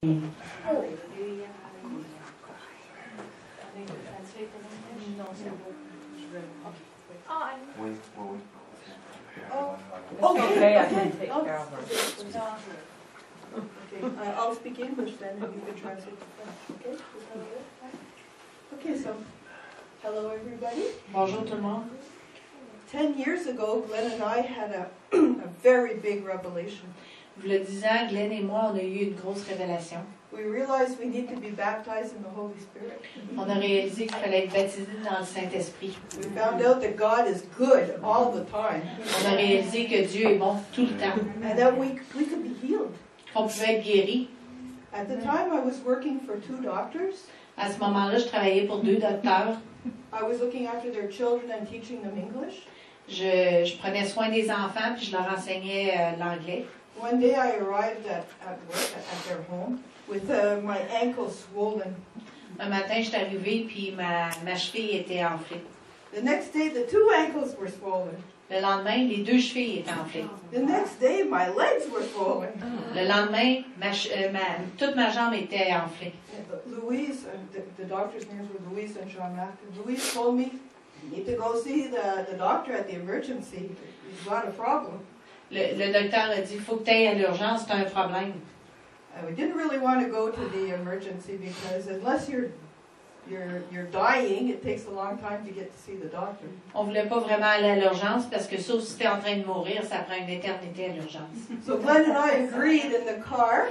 I'll speak English then, and you can translate to French. Okay? Okay, so hello everybody. Bonjour tout le monde. 10 years ago, Glenn and I had a very big revelation. Il y a 10 ans, Glenn et moi, on a eu une grosse révélation. We realized we need to be baptized in the Holy Spirit. On a réalisé qu'il fallait être baptisé dans le Saint-Esprit. We found out that God is good all the time. On a réalisé que Dieu est bon tout le temps. And that we could be healed. Qu'on pouvait être guéri. At the time, I was working for 2 doctors. À ce moment-là, je travaillais pour 2 docteurs. I was looking after their children and teaching them English. Je prenais soin des enfants puis je leur enseignais l'anglais. One day I arrived at work, at their home, with my ankle swollen. Un matin, je suis arrivée puis ma cheville était enflée. The next day, the 2 ankles were swollen. Le lendemain, les 2 chevilles étaient enflées. The next day, my legs were swollen. Le lendemain, toute ma jambe était enflée. Louise, the doctor's names were Louise and Jean Matthew. Louise told me, you need to go see the doctor at the emergency. He's got a problem. Le docteur a dit, il faut que tu ailles à l'urgence, tu as un problème. We didn't really want to go to the emergency because unless you're dying, it takes a long time to get to see the doctor. On voulait pas vraiment aller à l'urgence parce que sauf si tu es en train de mourir, ça prend une éternité à l'urgence. So Glenn and I agreed in the car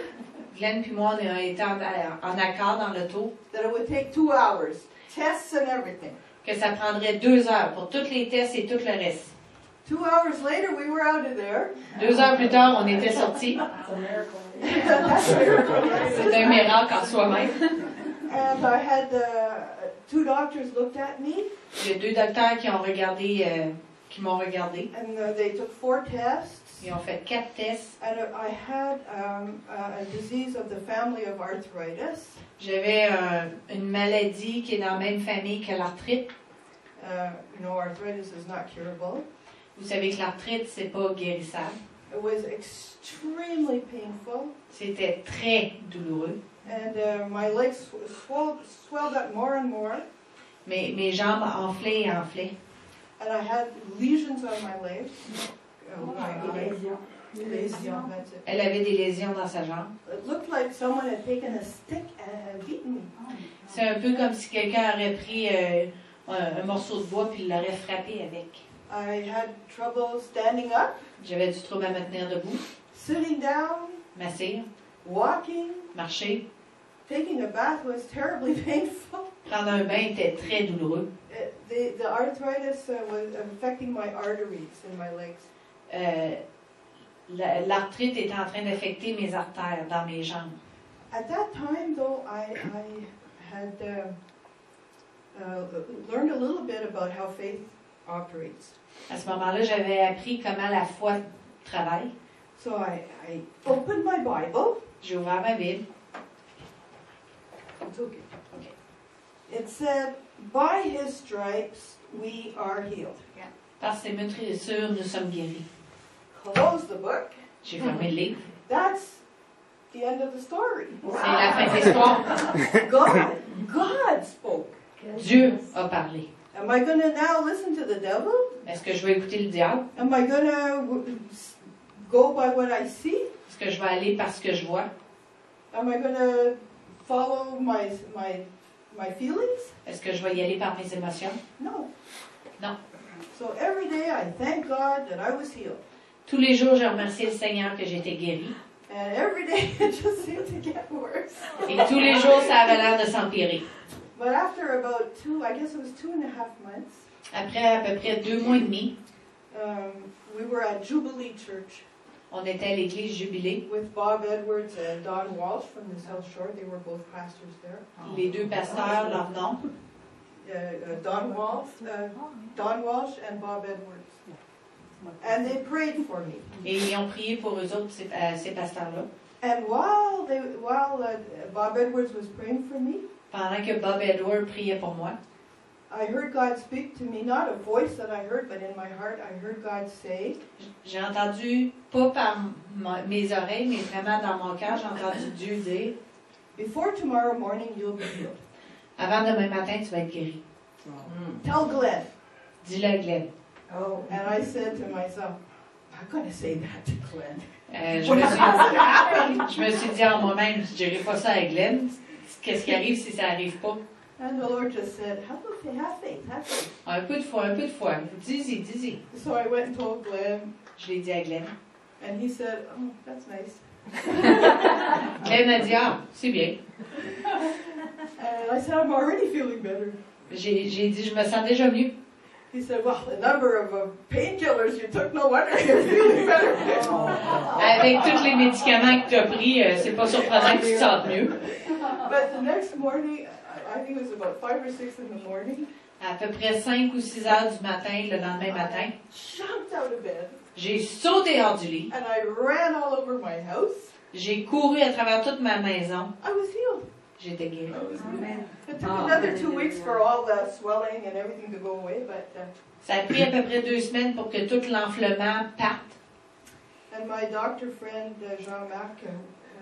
Glenn puis moi, on a été en accord dans l'auto that it would take 2 hours, tests and everything. que ça prendrait 2 heures pour tous les tests et tout le reste. 2 hours later, we were out of there. 2 heures plus tard, on était sortis. That's a miracle. C'est un miracle en soi-même. And I had 2 doctors looked at me. Il y a 2 docteurs qui m'ont regardé. And they took 4 tests. Ils ont fait 4 tests. And I had a disease of the family of arthritis. J'avais une maladie qui est dans la même famille que l'arthrite. You know, arthritis is not curable. Vous savez que l'arthrite, c'est pas guérissable. It was extremely painful. C'était très douloureux. And my legs swelled up more and more. Mes jambes enflaient et enflaient. And I had lesions on my legs. Lésions, that's it. Elle avait des lésions dans sa jambe. It looked like someone had taken a stick and beaten me. C'est un peu comme si quelqu'un aurait pris un morceau de bois puis l'aurait frappé avec. I had trouble standing up, J'avais du trouble à me tenir debout, sitting down, m'asseoir, walking, marcher. taking a bath was terribly painful. Prendre un bain était très douloureux. The arthritis was affecting my arteries in my legs. L'arthrite était en train d'affecter mes artères dans mes jambes. At that time, though, I had learned a little bit about how faith operates. À ce moment-là, j'avais appris comment la foi travaille. So I opened my Bible. J'ai ouvert ma Bible. It's okay. It said, by his stripes we are healed. Par ses meurtrissures, nous sommes guéris. Close the book. J'ai fermé le livre. That's the end of the story. C'est la fin de l'histoire. God spoke. Dieu a parlé. Am I going to now listen to the devil? Est-ce que je vais écouter le diable? Am I going to go by what I see? Est-ce que je vais aller par ce que je vois? Am I going to follow my feelings? Est-ce que je vais y aller par mes émotions? No. Non. So every day I thank God that I was healed. Tous les jours, je remercie le Seigneur que j'étais guérie. And every day it just seemed to get worse. Et tous les jours, ça avait l'air de s'empirer. But after about 2.5 months, Après à peu près 2 mois et demi, we were at Jubilee Church on était à l'église Jubilée. with Bob Edwards and Don Walsh from the South Shore. They were both pastors there. Les 2 pasteurs, leur nom, Don Walsh and Bob Edwards. And they prayed for me. et ils ont prié pour eux autres, ces pasteurs-là. And while Bob Edwards was praying for me, Pendant que Bob Edward priait pour moi, I heard God speak to me, not a voice that I heard, but in my heart I heard God say, j'ai entendu, pas par mes oreilles, mais vraiment dans mon cœur, j'ai entendu Dieu dire, before tomorrow morning, you'll be healed. Avant demain matin, tu vas être guéri. Tell Glenn. Dis-le à Glenn. Oh, and I said to myself, I'm not going to say that to Glenn. Je me suis dit en moi-même, je dirais pas ça à Glenn. Qu'est-ce qui arrive si ça arrive pas? And the Lord just said, have faith, have faith. Un peu de foi, un peu de foi. Dis-y, dis-y. So I went and told Glenn, Je l'ai dit à Glenn. and he said, oh, that's nice. Glenn a dit, ah, c'est bien. And I said, I'm already feeling better. J'ai dit, je me sens déjà mieux. He said, well, the number of painkillers you took, no wonder you're feeling better. Avec tous les médicaments que tu as pris, c'est pas surprenant que tu te sentes mieux. But the next morning, I think it was about 5 or 6 in the morning, À peu près 5 ou 6 heures du matin, le lendemain matin, jumped out of bed, j'ai sauté hors du lit. and I ran all over my house. J'ai couru à travers toute ma maison. I was healed. J'étais guérie. It took another 2 weeks for all the swelling and everything to go away, but Ça a pris à peu près 2 semaines pour que tout l'enflement parte. and my doctor friend Jean-Marc,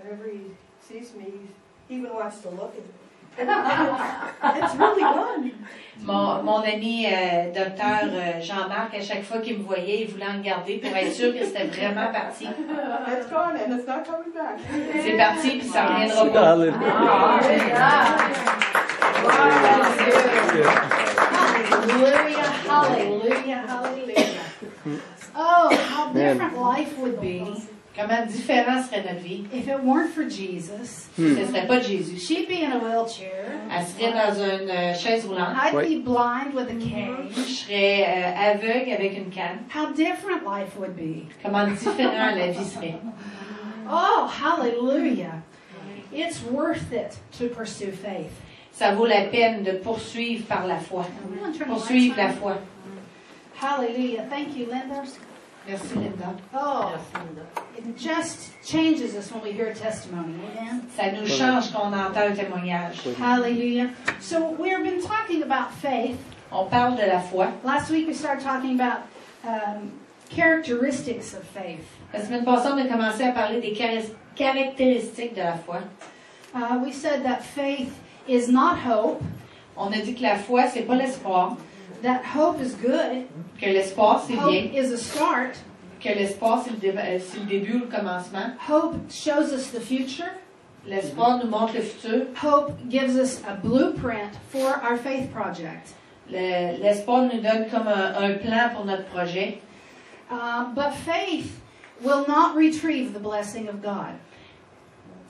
whenever he sees me, he even wants to look at it. It's really gone. Mon ami docteur Jean-Marc, à chaque fois qu'il me voyait, il voulait en garder pour être sûr que c'était vraiment parti. It's gone and it's not coming back. C'est parti, puis ça ne reviendra pas. Hallelujah, hallelujah, hallelujah. Oh, how different life would be Comment différent serait notre vie if it weren't for Jesus. si ce ne serait pas de Jésus. She'd be in a wheelchair. Elle serait dans une chaise roulante. I'd be blind with a cane. Je serais aveugle avec une canne. How different life would be. Comment différent la vie serait. Oh, hallelujah. It's worth it to pursue faith. Ça vaut la peine de poursuivre par la foi. Poursuivre la foi. Hallelujah. Thank you, Linda. Merci, Linda. Oh, it just changes us when we hear a testimony. Amen. Ça nous change quand on entend un témoignage. Hallelujah. So we've been talking about faith. On parle de la foi. Last week we started talking about characteristics of faith. La semaine passée, on a commencé à parler des caractéristiques de la foi. We said that faith is not hope, On a dit que la foi, c'est pas l'espoir. that hope is good, Que l'espoir, c'est hope bien. is a start, Que l'espoir, c'est le début ou le commencement. hope shows us the future, L'espoir nous montre le futur. hope gives us a blueprint for our faith project. L'espoir nous donne comme un plan pour notre projet. But faith will not retrieve the blessing of God.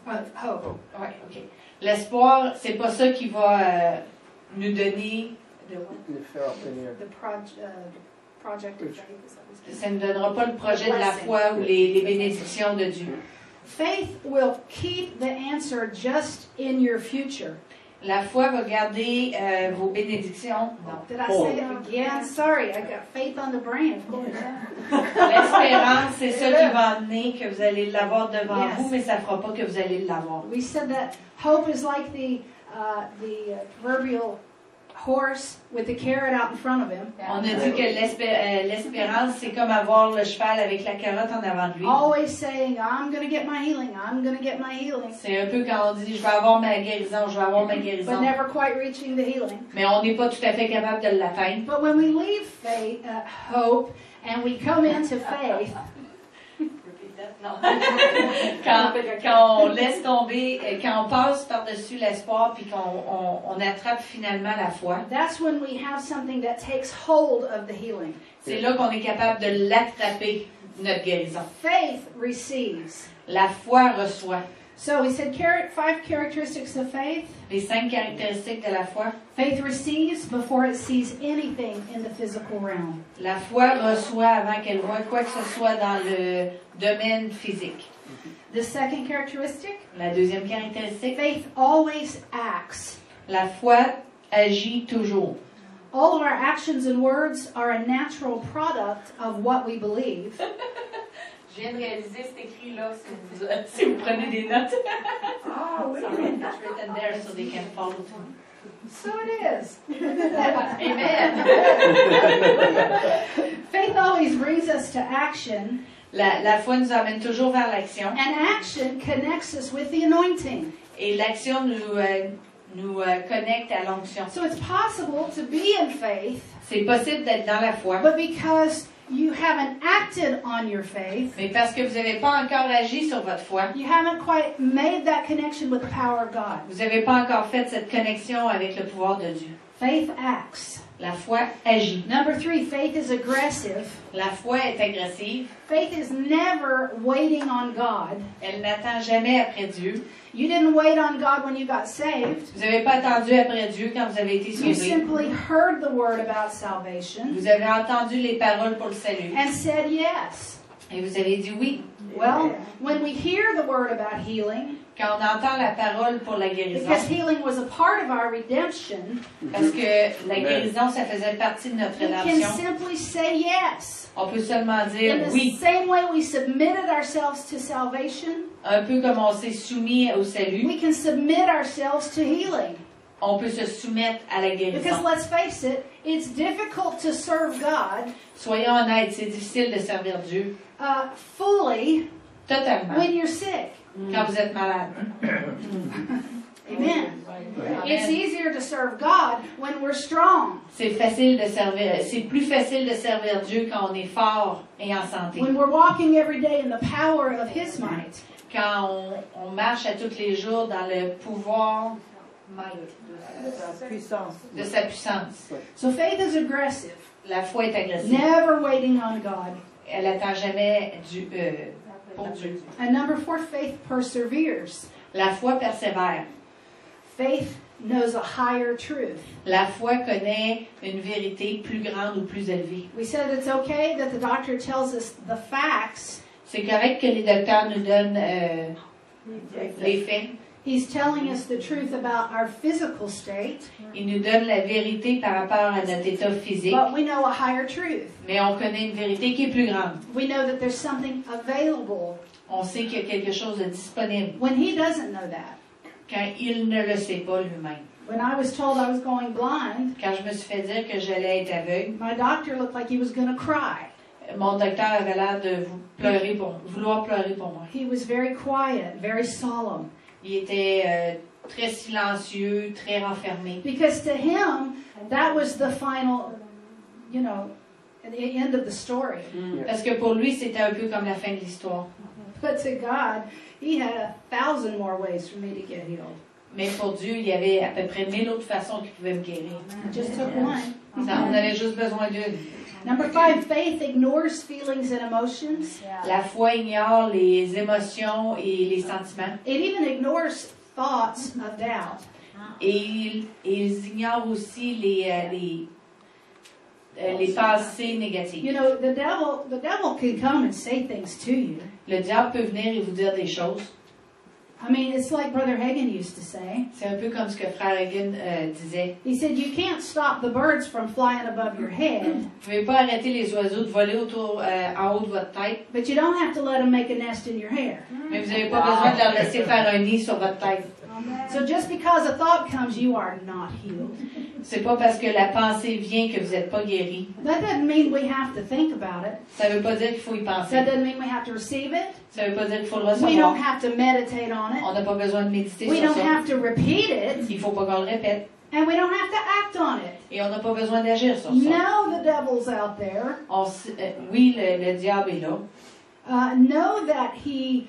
Hope. Ouais, ok. L'espoir, c'est pas ça qui va nous donner. The project of faith. Ça ne donnera pas le projet de la foi ou les bénédictions de Dieu. Faith will keep the answer just in your future. La foi va garder vos bénédictions. Non. Did I say it again? Sorry, I got faith on the brain, of course. L'espérance, c'est ça qui va amener que vous allez l'avoir devant Yes. vous, mais ça ne fera pas que vous allez l'avoir. We said that hope is like the proverbial horse with the carrot out in front of him. On a dit que l'espérance, c'est comme avoir le cheval avec la carotte en avant de lui. Always saying, I'm going to get my healing, I'm going to get my healing. C'est un peu quand on dit, je vais avoir ma guérison, je vais avoir ma But guérison. never quite reaching the healing. Mais on n'est pas tout à fait capable de l'atteindre. But when we leave faith, hope, and we come into faith, Quand on laisse tomber, quand on passe par-dessus l'espoir, puis qu'on attrape finalement la foi, that's when we have something that takes hold of the healing. c'est là qu'on est capable de l'attraper, notre guérison. Faith receives. La foi reçoit. So we said 5 characteristics of faith. Les 5 caractéristiques de la foi. Faith receives before it sees anything in the physical realm. La foi reçoit avant qu'elle voie quoi que ce soit dans le domaine physique. The second characteristic, La deuxième caractéristique, faith always acts. la foi agit toujours. All of our actions and words are a natural product of what we believe. Je viens de réaliser cet écrit-là, si vous prenez des notes. It's written there so they can follow through. So it is. Amen. Faith always brings us to action, La foi nous amène toujours vers l'action. and action connects us with the anointing. Et l'action nous connecte à l'onction. So it's possible to be in faith, C'est possible d'être dans la foi, but because you haven't acted on your faith, mais parce que vous n'avez pas encore agi sur votre foi, you haven't quite made that connection with the power of God. vous n'avez pas encore fait cette connexion avec le pouvoir de Dieu. Faith acts. La foi agit. Number 3, faith is aggressive. La foi est agressive. Faith is never waiting on God. Elle n'attend jamais après Dieu. You didn't wait on God when you got saved. Vous n'avez pas attendu après Dieu quand vous avez été You sauvés. simply heard the word about salvation Vous avez entendu les paroles pour le salut. and said yes. Et vous avez dit oui. Well, when we hear the word about healing, Quand on entend la parole pour la guérison, because healing was a part of our redemption, parce que la guérison, ça faisait partie de notre we can rédemption, simply say yes. on peut seulement In dire the oui. same way we submitted ourselves to salvation, Un peu comme on s'est soumis au salut, we can submit ourselves to healing. on peut se soumettre à la Because guérison. let's face it, it's difficult to serve God Soyons honnêtes, c'est difficile de servir Dieu fully totalement when you're sick. quand vous êtes malade. Amen. It's easier to serve God when we're strong, C'est facile de servir, c'est plus facile de servir Dieu quand on est fort et en santé. when we're walking every day in the power of His might. Quand on marche à tous les jours dans le pouvoir de sa puissance. So faith is aggressive, La foi est agressive. never waiting on God. Elle n'attend jamais pour Dieu. And number 4, faith perseveres. La foi persévère. Faith knows a higher truth. La foi connaît une vérité plus grande ou plus élevée. We said it's okay that the doctor tells us the facts. C'est correct que les docteurs nous donnent les faits. He's telling us the truth about our physical state, Ils nous donnent la vérité par rapport à notre état physique. but we know a higher truth. Mais on connaît une vérité qui est plus grande. We know that there's something available On sait qu'il y a quelque chose de disponible when he doesn't know that. quand il ne le sait pas lui-même. When I was told I was going blind, Quand je me suis fait dire que j'allais être aveugle, my doctor looked like he was going to cry. mon docteur avait l'air de vouloir pleurer pour moi. He was very quiet, very solemn. Il était très silencieux, très renfermé. Because to him, that was the final, the end of the story. Parce que pour lui, c'était un peu comme la fin de l'histoire. But to God, he had 1,000 more ways for me to get healed. Mais pour Dieu, il y avait à peu près 1000 autres façons qu'il pouvait me guérir. I just took one. On avait juste besoin d'une. Number 5, faith ignores feelings and emotions. La foi ignore les émotions et les sentiments. It even ignores thoughts of doubt. Et ils ignorent aussi les pensées négatives. You know, the devil can come and say things to you. Le diable peut venir et vous dire des choses. I mean, it's like Brother Hagin used to say. C'est un peu comme ce que Frère Hagen disait. He said, you can't stop the birds from flying above your head, Vous ne pouvez pas arrêter les oiseaux de voler en haut de votre tête, but you don't have to let them make a nest in your hair. mais vous n'avez pas besoin de leur laisser faire un nid sur votre tête. So just because a thought comes, you are not healed. C'est pas parce que la pensée vient que vous n'êtes pas guéri. That doesn't mean we have to think about it. Ça veut pas dire qu'il faut y penser. That doesn't mean we have to receive it. Ça veut pas dire qu'il faut le We don't recevoir. have to meditate on it. On n'a pas besoin de méditer We sur don't ça. have to repeat it. Il faut pas qu'on le répète. And we don't have to act on it. Et on n'a pas besoin d'agir sur ça. Know the devil's out there. Oui, le diable est là. Know that he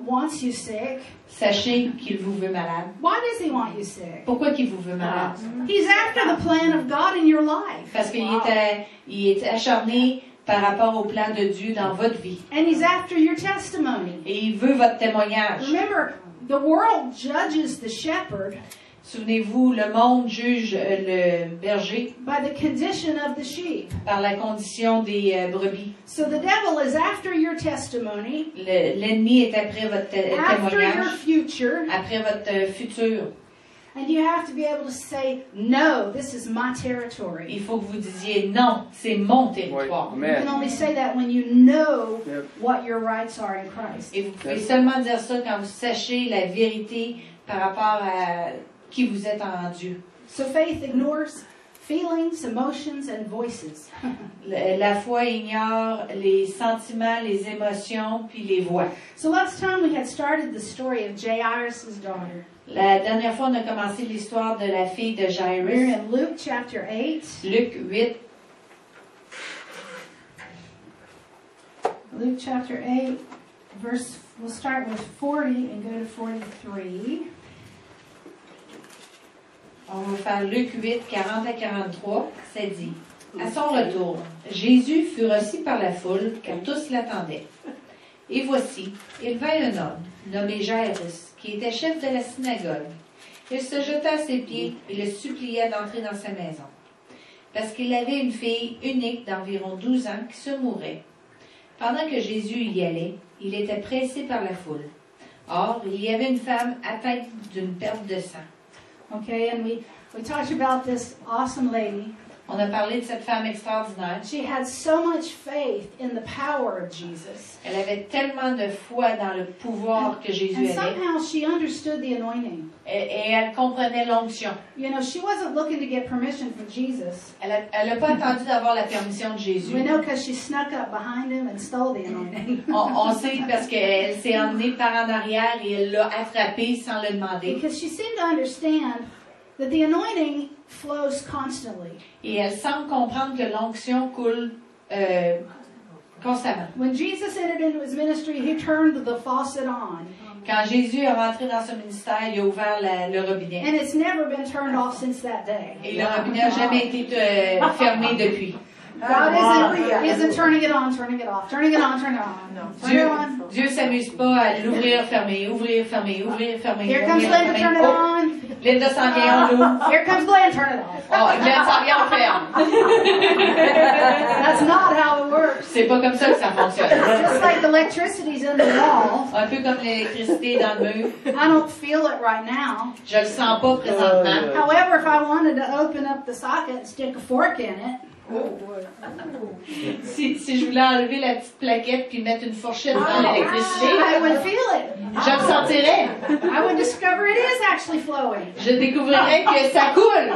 wants you sick. Sachez qu'il vous veut malade. Why does he want you sick? Pourquoi qu'il vous veut malade? He's after the plan of God in your life. Parce qu'il est acharné par rapport au plan de Dieu dans votre vie. And he's after your testimony. Et il veut votre témoignage. Remember, the world judges the shepherd Souvenez-vous, le monde juge le berger by the condition of the sheep. par la condition des brebis. So the devil is after your testimony, L'ennemi est après votre after your témoignage, future, après votre futur. and you have to be able to say, no, this is my territory. Il faut que vous disiez non, c'est mon territoire. You can only say that when you know what your rights are in Christ. Et vous pouvez seulement dire ça quand vous sachez la vérité par rapport à qui vous êtes en Dieu. So faith ignores feelings, emotions, and voices. La foi ignore les sentiments, les émotions, puis les voix. So last time we had started the story of Jairus' daughter. La dernière fois, on a commencé l'histoire de la fille de We're Jairus. in Luke chapter 8. Luc 8. Luke chapter 8, we'll start with 40 and go to 43. On va faire Luc 8, 40 à 43. Ça dit, à son retour, Jésus fut reçu par la foule, car tous l'attendaient. Et voici, il vint un homme, nommé Jairus, qui était chef de la synagogue. Il se jeta à ses pieds et le supplia d'entrer dans sa maison, parce qu'il avait une fille unique d'environ 12 ans qui se mourait. Pendant que Jésus y allait, il était pressé par la foule. Or, il y avait une femme atteinte d'une perte de sang. Okay, and we talked about this awesome lady. On a parlé de cette femme extraordinaire. She had so much faith in the power of Jesus. Elle avait tellement de foi dans le pouvoir que Jésus And avait. somehow she understood the anointing. Et elle comprenait l'onction. You know, she wasn't looking to get permission from Jesus. Elle n'a pas attendu d'avoir la permission de Jésus. We know because she snuck up behind him and stole the anointing. On sait parce qu'elle s'est emmenée par en arrière et elle l'a attrapé sans le demander. Because she seemed to understand that the anointing flows constantly. Et elle semble comprendre que l'onction coule constamment. When Jesus entered into his ministry, he turned the faucet on. Quand Jésus est rentré dans son ministère, il a ouvert le robinet. And it's never been turned off since that day. Et le robinet n'a jamais été fermé depuis. God isn't turning it on, turning it off, turning it on, turning it on. Turn it on. Dieu s'amuse pas à l'ouvrir, fermer, ouvrir, fermer, ouvrir, fermer. Here comes Linda, turn it on. Linda s'en vient, on l'ouvre. Here comes Glenn, turn it off. Oh, Glenn s'en vient, on ferme. That's not how it works. C'est pas comme ça que ça fonctionne. Just like the electricity's in the wall, Un peu comme l'électricité dans le mur. I don't feel it right now. Je le sens pas présentement. However, if I wanted to open up the socket and stick a fork in it, Si je voulais enlever la petite plaquette puis mettre une fourchette dans l'électricité, I would feel it. je le sentirais. I would discover it is actually flowing. Je découvrirais que ça coule.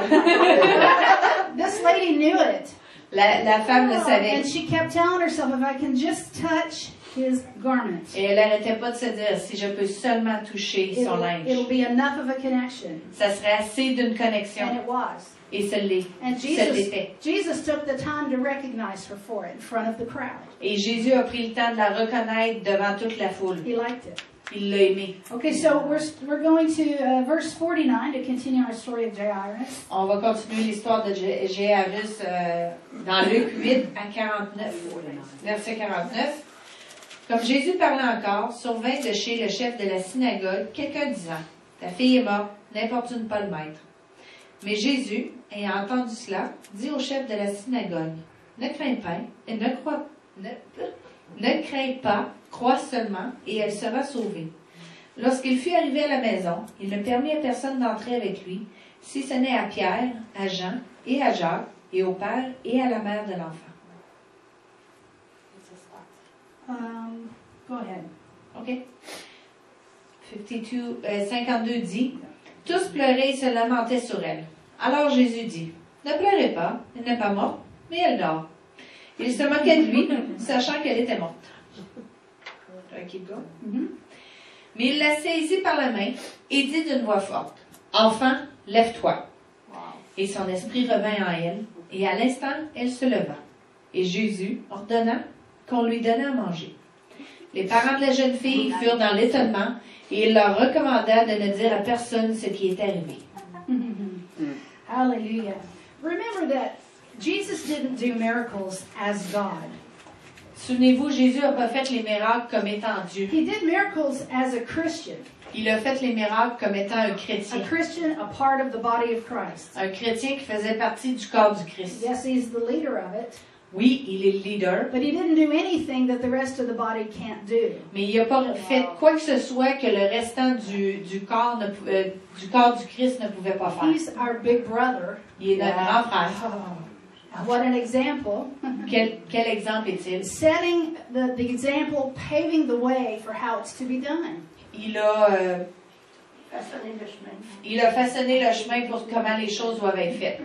This lady knew it. La femme le savait. And she kept telling herself, if I can just touch his garment, Et elle n'arrêtait pas de se dire, si je peux seulement toucher son linge, it'll be enough of a connection. ça serait assez d'une And connexion. it was. Et ça l'est. And Ça l'était. Jesus took the time to recognize her for it in front of the crowd. Et Jésus a pris le temps de la reconnaître devant toute la foule. He liked it. Il l'a aimé. Okay, so we're going to verse 49 to continue our story of Jairus. On va continuer l'histoire de Jairus dans Luc 8 à 49, verset 49. Comme Jésus parlait encore, survint de chez le chef de la synagogue quelqu'un disant, « Ta fille est morte, n'importune pas le maître. » Mais Jésus, ayant entendu cela, dit au chef de la synagogue, « Ne crains pas, et ne crains pas, crois seulement, et elle sera sauvée. » Lorsqu'il fut arrivé à la maison, il ne permit à personne d'entrer avec lui, si ce n'est à Pierre, à Jean et à Jacques, et au père et à la mère de l'enfant. Go ahead. OK? 52 dit, « Tous pleuraient et se lamentaient sur elle. Alors Jésus dit, « Ne pleurez pas, elle n'est pas morte, mais elle dort. » Il se moquait de lui, sachant qu'elle était morte. Keep going. Mais il la saisit par la main et dit d'une voix forte, « Enfant, lève-toi. » Et son esprit revint en elle, et à l'instant, elle se leva. Et Jésus ordonna qu'on lui donnât à manger. Les parents de la jeune fille furent dans l'étonnement, et il leur recommanda de ne dire à personne ce qui était arrivé. Hallelujah. Remember that Jesus didn't do miracles as God. Souvenez-vous, Jésus n'a pas fait les miracles comme étant Dieu. He did miracles as a Christian. Il a fait les miracles comme étant un A chrétien. Christian, a part of the body of Christ. Un chrétien qui faisait partie du corps du Christ. Yes, he's the leader of it, Oui, il est le leader, but he didn't do anything that the rest of the body can't do. mais il n'a pas fait quoi que ce soit que le restant du corps du Christ ne pouvait pas faire. He's our big brother. Il est notre grand frère. What an example. Quel exemple est-il? Setting the example, paving the way for how it's to be done. Il a façonné le chemin pour comment les choses doivent être faites.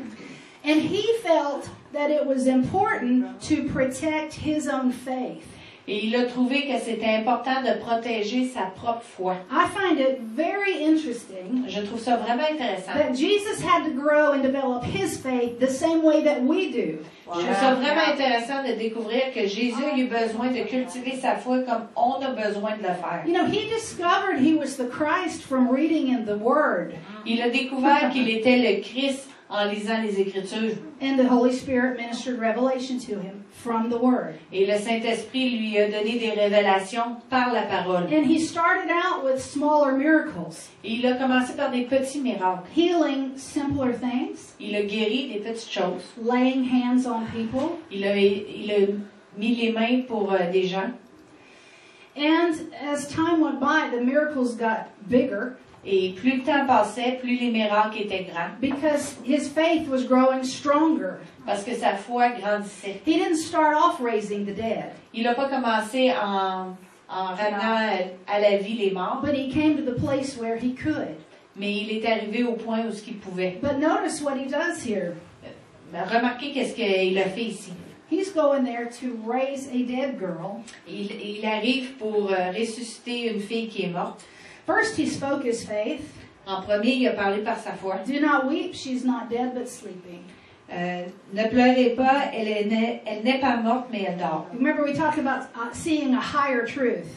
And he felt that it was important to protect his own faith. Et il a trouvé que c'était important de protéger sa propre foi. I find it very interesting Je trouve ça vraiment intéressant. that Jesus had to grow and develop his faith the same way that we do. Je trouve ça vraiment intéressant de découvrir que Jésus a eu besoin de cultiver sa foi comme on a besoin de le faire. You know, he discovered he was the Christ from reading in the Word, Il a découvert qu'il était le Christ en lisant les Écritures. and the Holy Spirit ministered revelation to him from the Word. Et le Saint-Esprit lui a donné des révélations par la parole. And he started out with smaller miracles, Et il a commencé par des petits miracles. healing simpler things, Il a guéri des petites choses. laying hands on people, Il a mis les mains pour des gens. and as time went by, the miracles got bigger Et plus le temps passait, plus les miracles étaient grands. because his faith was growing stronger. Parce que sa foi grandissait. He didn't start off raising the dead, Il n'a pas commencé en ramenant à la vie les morts, but he came to the place where he could. mais il est arrivé au point où ce qu'il pouvait. But notice what he does here. Remarquez qu'est-ce qu'il a fait ici. He's going there to raise a dead girl. Il arrive pour ressusciter une fille qui est morte. First, he spoke his faith. En premier, il a parlé par sa foi. Do not weep, she's not dead but sleeping. Ne pleurez pas, elle n'est pas morte, mais elle dort. Remember, we talked about seeing a higher truth,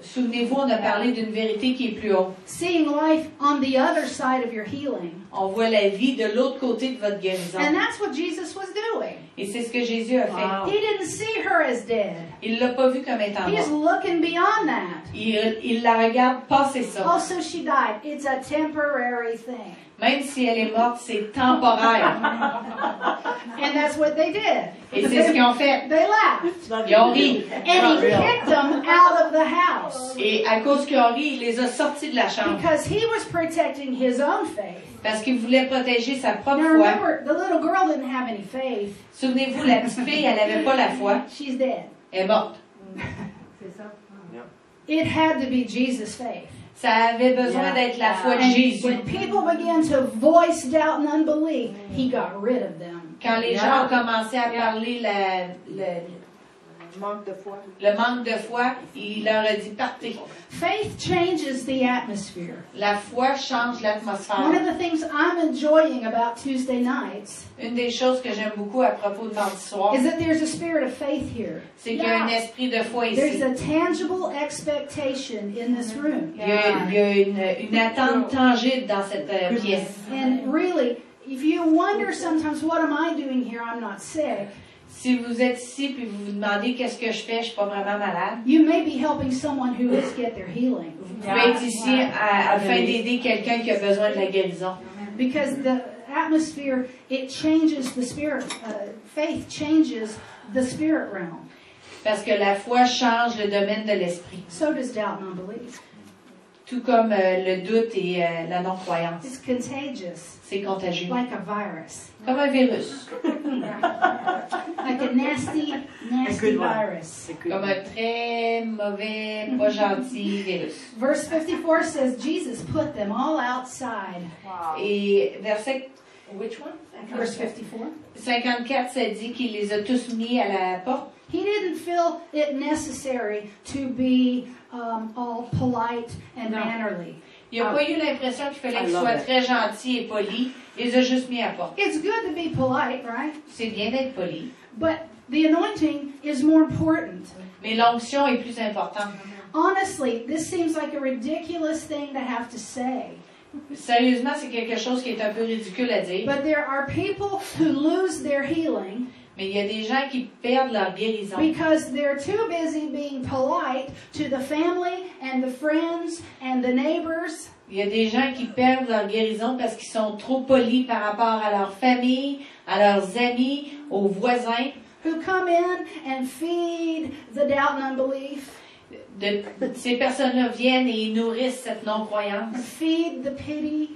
Souvenez-vous, on a parlé d'une vérité qui est plus haute. seeing life on the other side of your healing. On voit la vie de l'autre côté de votre guérison. And that's what Jesus was doing. Et c'est ce que Jésus a fait. He didn't see her as dead. Il l'a pas vu comme étant He's morte. looking beyond that. Il la regarde passer ça. Oh, so she died. It's a temporary thing. Même si elle est morte, c'est temporaire. And that's what they did. Et c'est ce qu'ils ont fait. They laughed. Ils ont ri. And he kicked them out of the house Et à cause qu'ils ont ri, il les a sortis de la chambre. because he was protecting his own faith. Parce qu'il voulait protéger sa propre Now foi. remember, the little girl didn't have any faith. Souvenez-vous, la petite fille, elle n'avait pas la foi. She's dead. Elle est morte. It had to be Jesus' faith. Ça avait besoin d'être la foi de And Jésus. when people began to voice doubt and unbelief, he got rid of them. Quand les gens ont commencé à parler Manque de foi. le manque de foi, il leur a dit partez. Faith changes the atmosphere. La foi change One l'atmosphère. of the things I'm enjoying about Tuesday nights Une des choses que j'aime beaucoup à propos de mardi soir, is that there's a spirit of faith here. c'est qu'il y a un esprit de foi There's ici. a tangible expectation in this room. Il y a une attente tangible dans cette pièce. And really, if you wonder sometimes, what am I doing here? I'm not sick. Si vous êtes ici puis vous vous demandez qu'est-ce que je fais, je suis pas vraiment malade. You may be helping someone who is get their healing. Vous pouvez être ici afin d'aider quelqu'un qui a besoin de la guérison. Because the atmosphere, it changes the spirit. Faith changes the spirit realm. Parce que la foi change le domaine de l'esprit. So does doubt and unbelief. Tout comme le doute et la non-croyance. It's contagious, C'est contagieux. like a virus. Comme un virus. Like a nasty good one. virus. Comme un très mauvais, pas gentil virus. Verse 54 says, Jesus put them all outside. Et verset, which one? Verse 54. 54, ça dit qu'il les a tous mis à la porte. He didn't feel it necessary to be all polite and mannerly. Il n'a pas eu l'impression qu'il fallait qu'il soit très gentil et poli. Il les a juste mis à la porte. It's good to be polite, right? C'est bien d'être poli. But the anointing is more important. Mais l'onction est plus importante. Honestly, this seems like a ridiculous thing to have to say. Sérieusement, c'est quelque chose qui est un peu ridicule à dire. But there are people who lose their healing Mais il y a des gens qui perdent leur guérison. because they're too busy being polite to the family and the friends and the neighbors. Il y a des gens qui perdent leur guérison parce qu'ils sont trop polis par rapport à leur famille, à leurs amis, aux voisins. Who come in and feed the doubt and unbelief, Ces personnes-là viennent et ils nourrissent cette non-croyance feed the pity.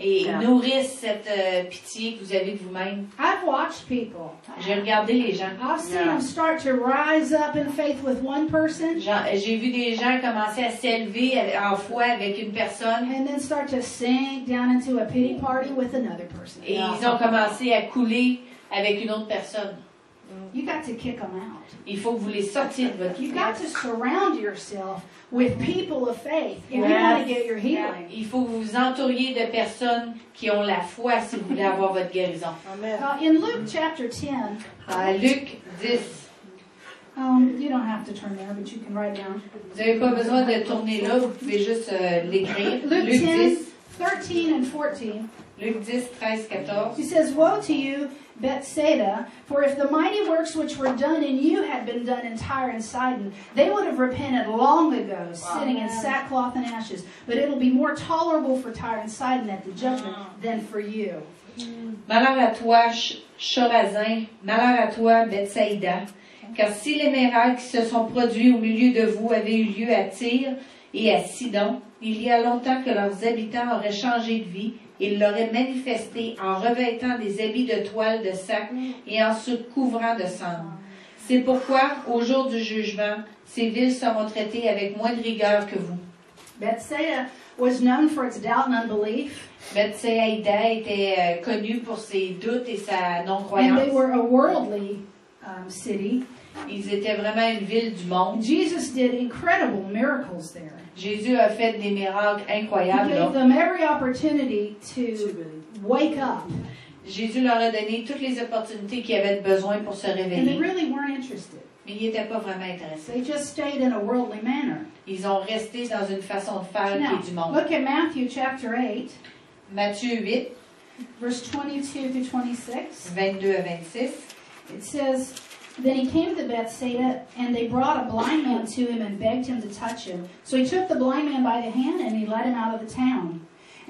et ils nourrissent cette pitié que vous avez de vous-même. I've watched people. J'ai regardé les gens. I've seen them start to rise up in faith with one person J'ai vu des gens commencer à s'élever en foi avec une personne and then start to sink down into a pity party with another person. et ils ont commencé à couler avec une autre personne. You got to kick them out. Il faut que vous les sortiez de votre You vie. got to surround yourself with people of faith if you want to get your healing. Il faut que vous vous entouriez de personnes qui ont la foi si vous voulez avoir votre guérison. Amen. In Luke chapter 10, Luc 10. you don't have to turn there, but you can write down. Vous n'avez pas besoin de tourner là, vous pouvez juste l'écrire. Luke Luc 10, 10. 13 and 14. Luc 10, 13, 14. He says, "Woe to you, Bethsaida, for if the mighty works which were done in you had been done in Tyre and Sidon, they would have repented long ago, sitting in sackcloth and ashes. But it'll be more tolerable for Tyre and Sidon at the judgment than for you." Malheur à toi, Chorazin, malheur à toi, Bethsaïda, car si les miracles qui se sont produits au milieu de vous avaient eu lieu à Tyr et à Sidon, il y a longtemps que leurs habitants auraient changé de vie, et l'auraient manifesté en revêtant des habits de toile de sac et en se couvrant de cendres. C'est pourquoi, au jour du jugement, ces villes seront traitées avec moins de rigueur que vous. Bethsaida was known for its doubt and unbelief, Bethsaïda était connue pour ses doutes et sa and non-croyance. they were a worldly city. Ils étaient vraiment une ville du monde. Jesus did incredible miracles there. Jésus a fait des miracles He incroyables. gave Là. them every opportunity to wake up, Jésus leur a donné toutes les opportunités qu'ils avaient besoin pour se and they réveiller. really weren't interested. Mais ils n'étaient pas vraiment intéressés. They just stayed in a worldly manner. Ils ont resté dans une façon de faire qui Now, est du monde. look at Matthew chapter 8, Matthieu 8, verse 22 through 26. 22 à 26. It says, "Then he came to Bethsaida, and they brought a blind man to him and begged him to touch him. So he took the blind man by the hand, and he led him out of the town.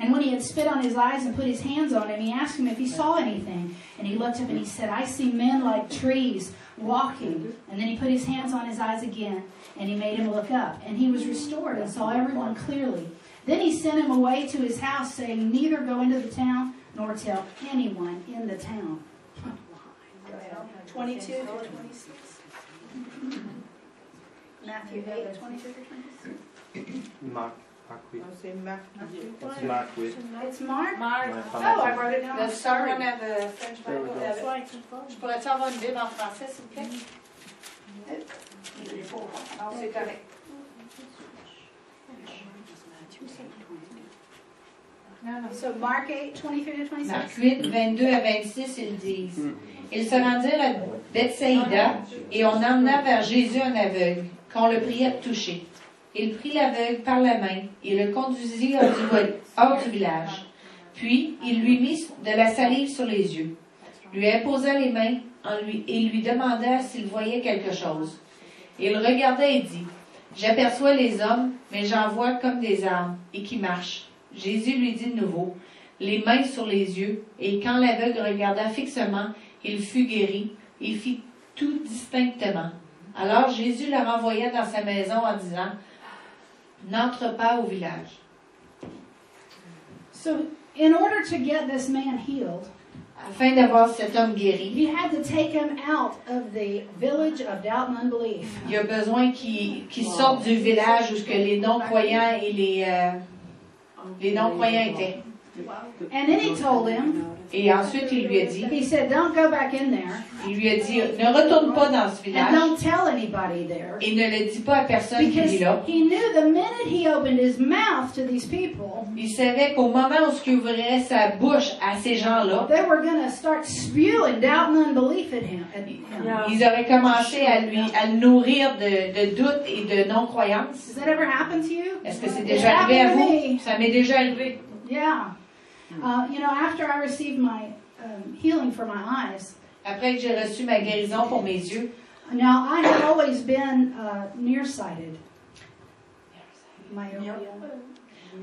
And when he had spit on his eyes and put his hands on him, he asked him if he saw anything. And he looked up and he said, 'I see men like trees walking.' And then he put his hands on his eyes again, and he made him look up. And he was restored and saw everyone clearly. Then he sent him away to his house, saying, 'Neither go into the town, nor tell anyone in the town.'" 22 through 26. Matthew 8, 22 through 26. Marc, oui. C'est Marc. C'est Marc, oui. It's Mark? Marc. Ouais, Oh, I wrote it down. Does someone have a French There we Bible? go. Je pourrais-tu avoir une Bible en français, s'il vous plaît? Non, c'est correct. So Mark 8, 23 to 26. Marc 8, 22 à 26, ils disent: Ils se rendirent à Bethsaïda, et on emmena vers Jésus un aveugle, qu'on le priait de toucher. Il prit l'aveugle par la main et le conduisit hors du village. Puis, il lui mit de la salive sur les yeux, lui imposa les mains et lui demanda s'il voyait quelque chose. Il regarda et dit: J'aperçois les hommes, mais j'en vois comme des arbres, et qui marchent. Jésus lui dit de nouveau, les mains sur les yeux, et quand l'aveugle regarda fixement, il fut guéri, et fit tout distinctement. Alors Jésus le renvoya dans sa maison en disant, n'entre pas au village. So, in order to get this man healed, Afin d'avoir cet homme guéri, he had to take him out of the village of doubt and unbelief. il y a besoin qu'il sorte du village où que les non-croyants et les non-croyants étaient. And then he told him, Et ensuite, il lui a dit, he said, "Don't go back in there, ne retourne pas dans ce and village don't tell anybody there." et ne le dis pas à personne qui Because est là. he knew the minute he opened his mouth to these people, Il savait qu'au moment où il ouvrirait sa bouche à ces gens-là, they were going to start spewing doubt and unbelief at him. ils auraient commencé à le nourrir de doutes et de non-croyances. Does that ever happen to you? Est-ce que c'est It's déjà arrivé à happened to vous? me. Ça m'est déjà arrivé. Yeah. You know, after I received my healing for my eyes, Après que j'ai reçu ma guérison pour mes yeux, now I had always been nearsighted. Myopia.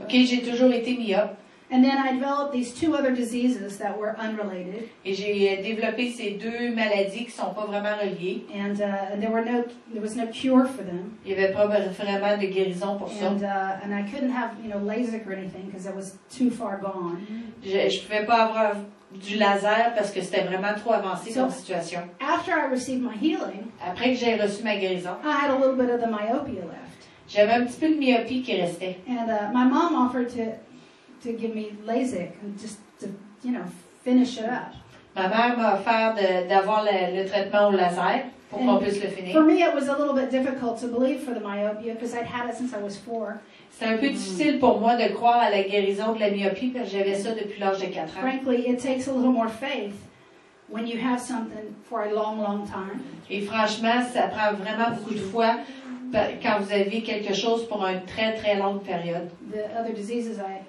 ok, j'ai toujours été myope And then I developed these two other diseases that were unrelated, et j'ai développé ces deux maladies qui sont pas vraiment reliées. and there was no cure for them, Il n'y avait pas vraiment de guérison pour ça. and I couldn't have LASIK or anything because it was too far gone. Je pouvais pas avoir du laser parce que c'était vraiment trop avancé comme situation. After I received my healing, Après que j'ai reçu ma guérison, I had a little bit of the myopia left, j'avais un petit peu de myopie qui restait. and my mom offered to give me LASIK and just to finish it up. Ma mère m'a offert d'avoir le traitement au laser pour qu'on puisse le For finir. me, it was a little bit difficult to believe for the myopia because I'd had it since I was 4. C'était un peu difficile pour moi de croire à la guérison de la myopie parce que j'avais ça depuis l'âge de 4 ans. Frankly, it takes a little more faith when you have something for a long, long time. Et franchement, ça prend vraiment beaucoup de foi quand vous avez quelque chose pour une très, très longue période. The other diseases, I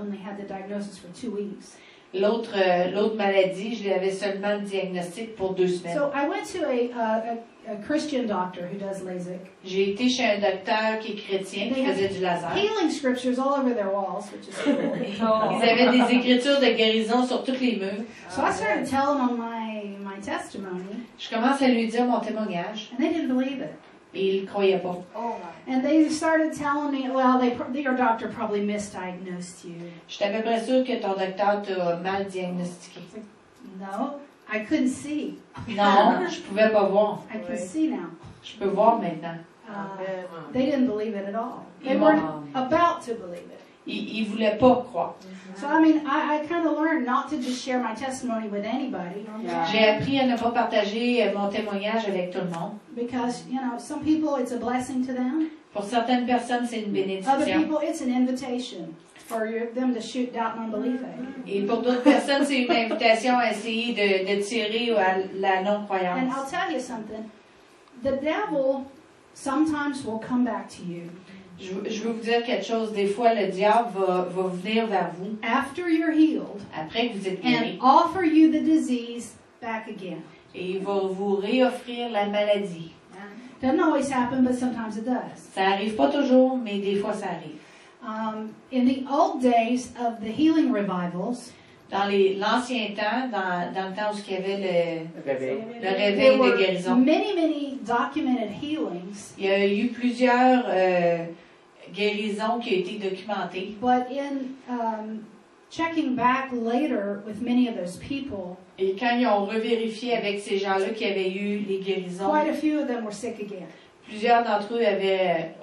only had the diagnosis for 2 weeks. L'autre maladie, je l'avais seulement le diagnostic pour 2 semaines. So I went to a Christian doctor who does LASIK. J'ai été chez un docteur qui est chrétien, qui faisait du laser. Healing scriptures all over their walls, which is cool. Ils avaient des écritures de guérison sur tous les murs. So I started telling them my testimony, Je commence à lui dire mon témoignage and they didn't believe it. et il ne croyait pas. And they started telling me, well, your doctor probably misdiagnosed you. J'étais à peu près sûre que ton docteur t'a mal diagnostiqué. No, I couldn't see. Non, je pouvais pas voir. I can see now. Je peux voir maintenant. They didn't believe it at all. They Ils weren't m'ont- about to believe it. Il voulait pas croire. So, I mean, I kind of learned not to just share my testimony with anybody J'ai appris à ne pas partager mon témoignage avec tout le monde. because, you know, some people it's a blessing to them. Pour certaines personnes, c'est une Other bénédiction. people it's an invitation for them to shoot doubt and unbelief at you. Et pour d'autres personnes, c'est une invitation à essayer de tirer à la And I'll non-croyance. tell you something. The devil sometimes will come back to you Je veux vous dire quelque chose. Des fois, le diable va venir vers vous after you're healed après que vous êtes guéri and offer you the disease back again. et il va vous réoffrir la maladie. Doesn't always happen, but sometimes it does. Ça arrive pas toujours, mais des fois, ça arrive. In the old days of the healing revivals, Dans l'ancien temps, dans le temps où il y avait Réveil. le there réveil de were guérison, many documented healings, il y a eu plusieurs guérisons qui ont été documentées. but in checking back later with many of those people, Et quand ils ont revérifié avec ces gens-là qui avaient eu les guérisons, quite a few of them were sick again. plusieurs d'entre eux avaient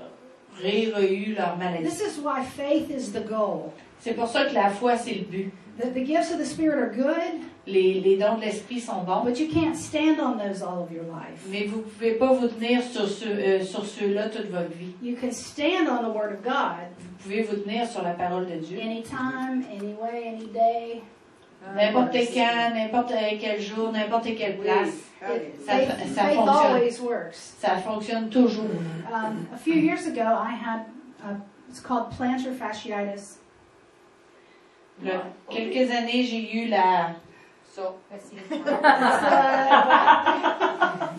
eu leur maladie. This is why faith is the goal. C'est pour ça que la foi, c'est le but. The gifts of the Spirit are good, Les dons de l'esprit sont bons, but you can't stand on those all of your life. mais vous ne pouvez pas vous tenir sur ceux-là toute votre vie. You can stand on the Word of God Vous pouvez vous tenir sur la parole de Dieu. anytime, any way, any day. N'importe quand, n'importe quel jour, n'importe quelle place, ça Faith fonctionne. always works. Ça fonctionne toujours. A few years ago, I had it's called plantar fasciitis. Là, quelques années, j'ai eu la...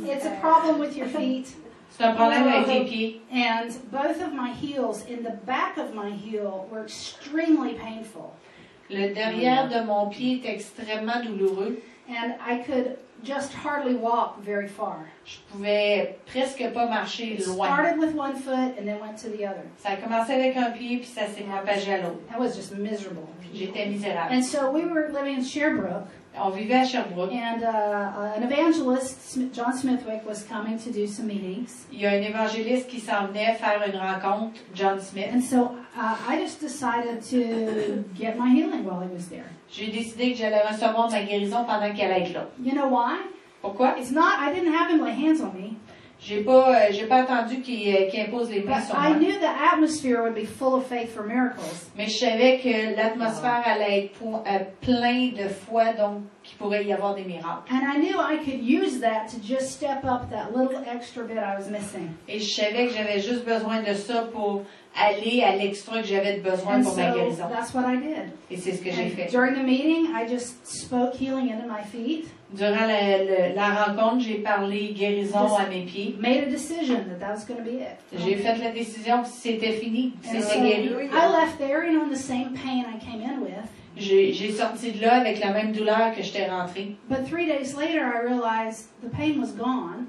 It's a problem with your feet, C'est un problème avec les pieds. and both of my heels, in the back of my heel, were extremely painful. Le derrière de mon pied est extrêmement douloureux. And I could just hardly walk very far. Je pouvais presque pas marcher It loin. started with one foot and then went to the other. Ça a commencé avec un pied, puis ça s'est propagé à l'autre. That was just miserable. J'étais misérable. And so we were living in Sherbrooke, On vivait à Sherbrooke. and an evangelist, John Smithwick, was coming to do some meetings. Il y a un évangéliste qui s'en venait faire une rencontre, John Smith. And so I just decided to get my healing while he was there. J'ai décidé que j'allais recevoir ma guérison pendant qu'elle allait être là. You know why? Pourquoi? It's not, I didn't have him lay hands on me, J'ai pas attendu qu'il impose les mains but sur I moi. knew the atmosphere would be full of faith for miracles. Mais je savais que l'atmosphère allait être plein de foi, donc qu'il pourrait y avoir des miracles. And I knew I could use that to just step up that little extra bit I was missing. Et je savais que j'avais juste besoin de ça pour aller à l'extra que j'avais de besoin And pour ma so guérison. that's what I did. Et c'est ce que j'ai And fait. during the meeting, I just spoke healing into my feet, Durant la rencontre, j'ai parlé guérison à mes pieds. made a decision that was going to be it. J'ai fait la décision que c'était fini, que And c'était so guéri. I left there, you know, in the same pain I came in with. J'ai sorti de là avec la même douleur que j'étais rentrée. But 3 days later, I realized the pain was gone.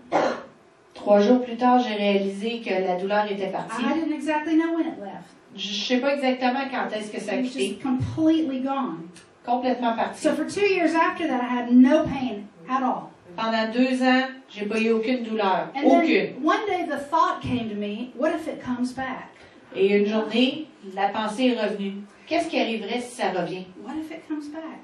3 jours plus tard, j'ai réalisé que la douleur était partie. I didn't exactly know when it left. Je sais pas exactement quand est-ce que ça a It was quitté. just completely gone. Complètement parti. So for 2 years after that, I had no pain at all. Pendant 2 ans, j'ai pas eu aucune douleur. And Aucune. then one day the thought came to me, what if it comes back? Et une journée, la pensée est revenue. Qu'est-ce qui arriverait si ça revient? What if it comes back?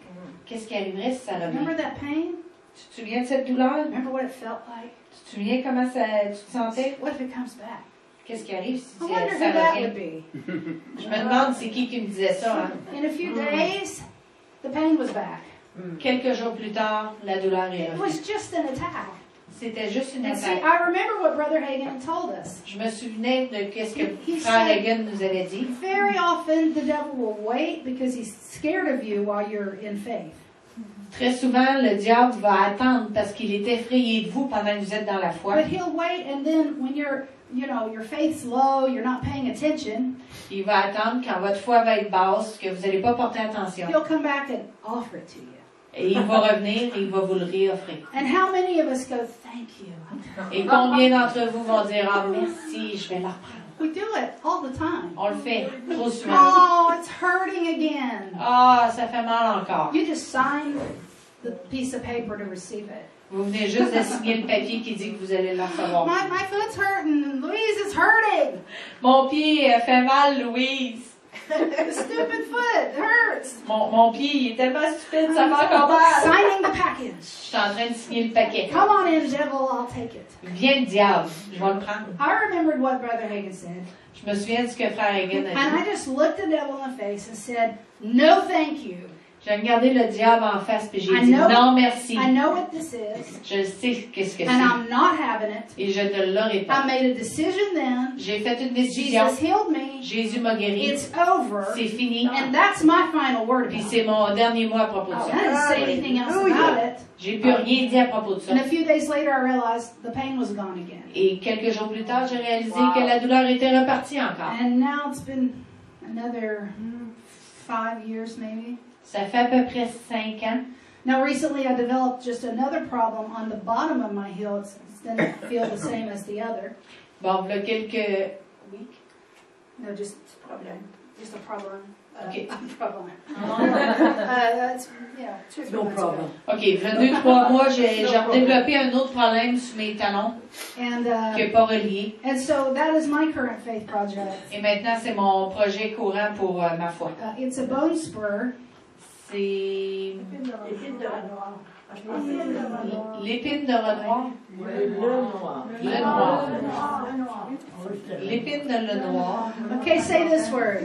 Qu'est-ce qui arriverait si ça Remember revient? that pain? Tu te souviens de cette douleur? Remember what it felt like? Tu te souviens comment tu te sentais? What if it comes back? Qu'est-ce qui arrive si I wonder who ça that revient? would be. Je me demande c'est qui me disait ça. Hein? In a few days, the pain was back. Quelques jours plus tard, la douleur est It revenue. was just an attack. C'était juste une And see, attaque. I remember what Brother Hagin told us. Je me souvenais de ce que He Frère said- Hagen nous avait dit. Very often, the devil will wait because he's scared of you while you're in faith. Très souvent, le diable va attendre parce qu'il est effrayé de vous pendant que vous êtes dans la foi. But he'll wait, and then when your faith's low, you're not paying attention, Il va attendre quand votre foi va être basse, que vous n'allez pas porter attention. he'll come back and offer it to you. Et il va revenir et il va vous le réoffrir. And how many of us go, thank you? Et combien d'entre vous vont dire, ah merci, je vais la reprendre. We do it all the time. On le fait trop souvent. Oh, it's hurting again. Ah, ça fait mal encore. You just sign the piece of paper to receive it. Vous venez juste de signer le papier qui dit que vous allez le recevoir. My foot's hurting. Louise, it's hurting. Mon pied fait mal, Louise. The stupid foot hurts. Mon pied, il est tellement stupide, ça fait encore mal. Signing the package. Je suis en train de signer le paquet. Come on in, devil. I'll take it. Viens le diable, je vais le prendre. I remembered what Brother Hagin said. Je me souviens de ce que Frère Hagen And a I dit. just looked the devil in the face and said, no, thank you. J'ai regardé le diable en face et j'ai I dit know- non merci. I know what this is, Je sais qu'est-ce que and c'est. I'm not having it. Et je ne l'aurai I pas. made a decision then. J'ai fait une décision. Jesus healed me. Jésus m'a guéri. It's over. C'est fini. And that's my final word Puis about c'est it. mon dernier mot à propos de I ça. didn't say anything else about it. J'ai plus rien dit à propos de ça. And a few days later, I realized the pain was gone again. Et quelques jours plus tard, j'ai réalisé que la douleur était repartie encore. And now it's been another 5 years, maybe. Ça fait à peu près 5 ans. Now, recently, I developed just another problem on the bottom of my heel. It didn't feel the same as the other. Bon, voilà quelques weeks. No, just a problem. Just a problem. Okay. Problem. That's, yeah, 2 No months problem. OK, il y a 2-3 mois, j'ai redéveloppé un autre problème sur mes talons And, qui n'est pas relié. and so that is my current faith project. Et maintenant, c'est mon projet courant pour ma foi. It's a bone spur. C'est L'épine de Renoir. l'épine de Renoir. Le noir. Le noir. L'épine de le noir. Okay, say this word.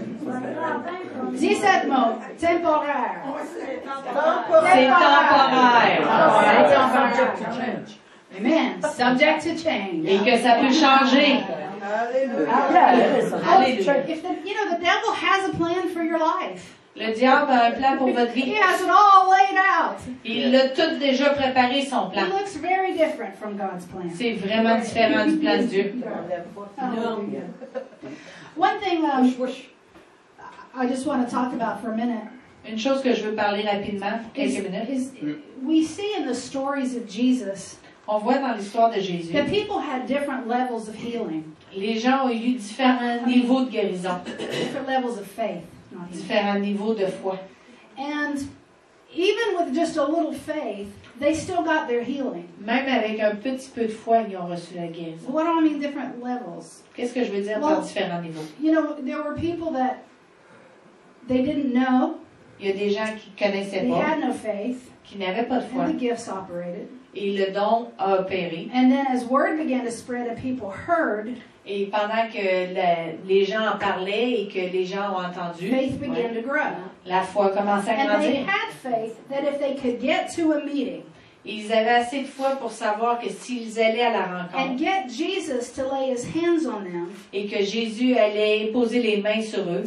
Dis cette mot. Temporaire. C'est temporaire. C'est temporaire. Amen. Subject to change. Et que ça peut changer. Alléluia. If the devil has a plan for your life. Le diable a un plan pour votre He vie. has it all laid out. Il a tout déjà préparé son It plan. looks very different from God's plan. C'est vraiment différent du plan de Dieu. Hallelujah. One thing I just want to talk about for a minute Une chose que je veux parler rapidement pour quelques minutes. is we see in the stories of Jesus On voit dans l'histoire de Jésus, that people had different levels of healing, les gens ont eu différents niveaux de guérison, different levels of faith. Not healing. différents niveaux de foi. And even with just a little faith, they still got their healing. Même avec un petit peu de foi, ils ont reçu la guérison. What do I mean, different levels? Qu'est-ce que je veux dire par différents niveaux? You know, there were people that they didn't know, Il y a des gens qui ne connaissaient they pas, had no faith, qui n'avaient pas de foi, and the gifts operated. et le don a opéré. And then as word began to spread and people heard, Et pendant que les gens en parlaient et que les gens ont entendu, faith began to grow. la foi commençait à And they grandir. had faith that if they could get to a meeting Ils avaient assez de foi pour savoir que s'ils allaient à la and rencontre get Jesus to lay his hands on them, et que Jésus allait poser les mains sur eux,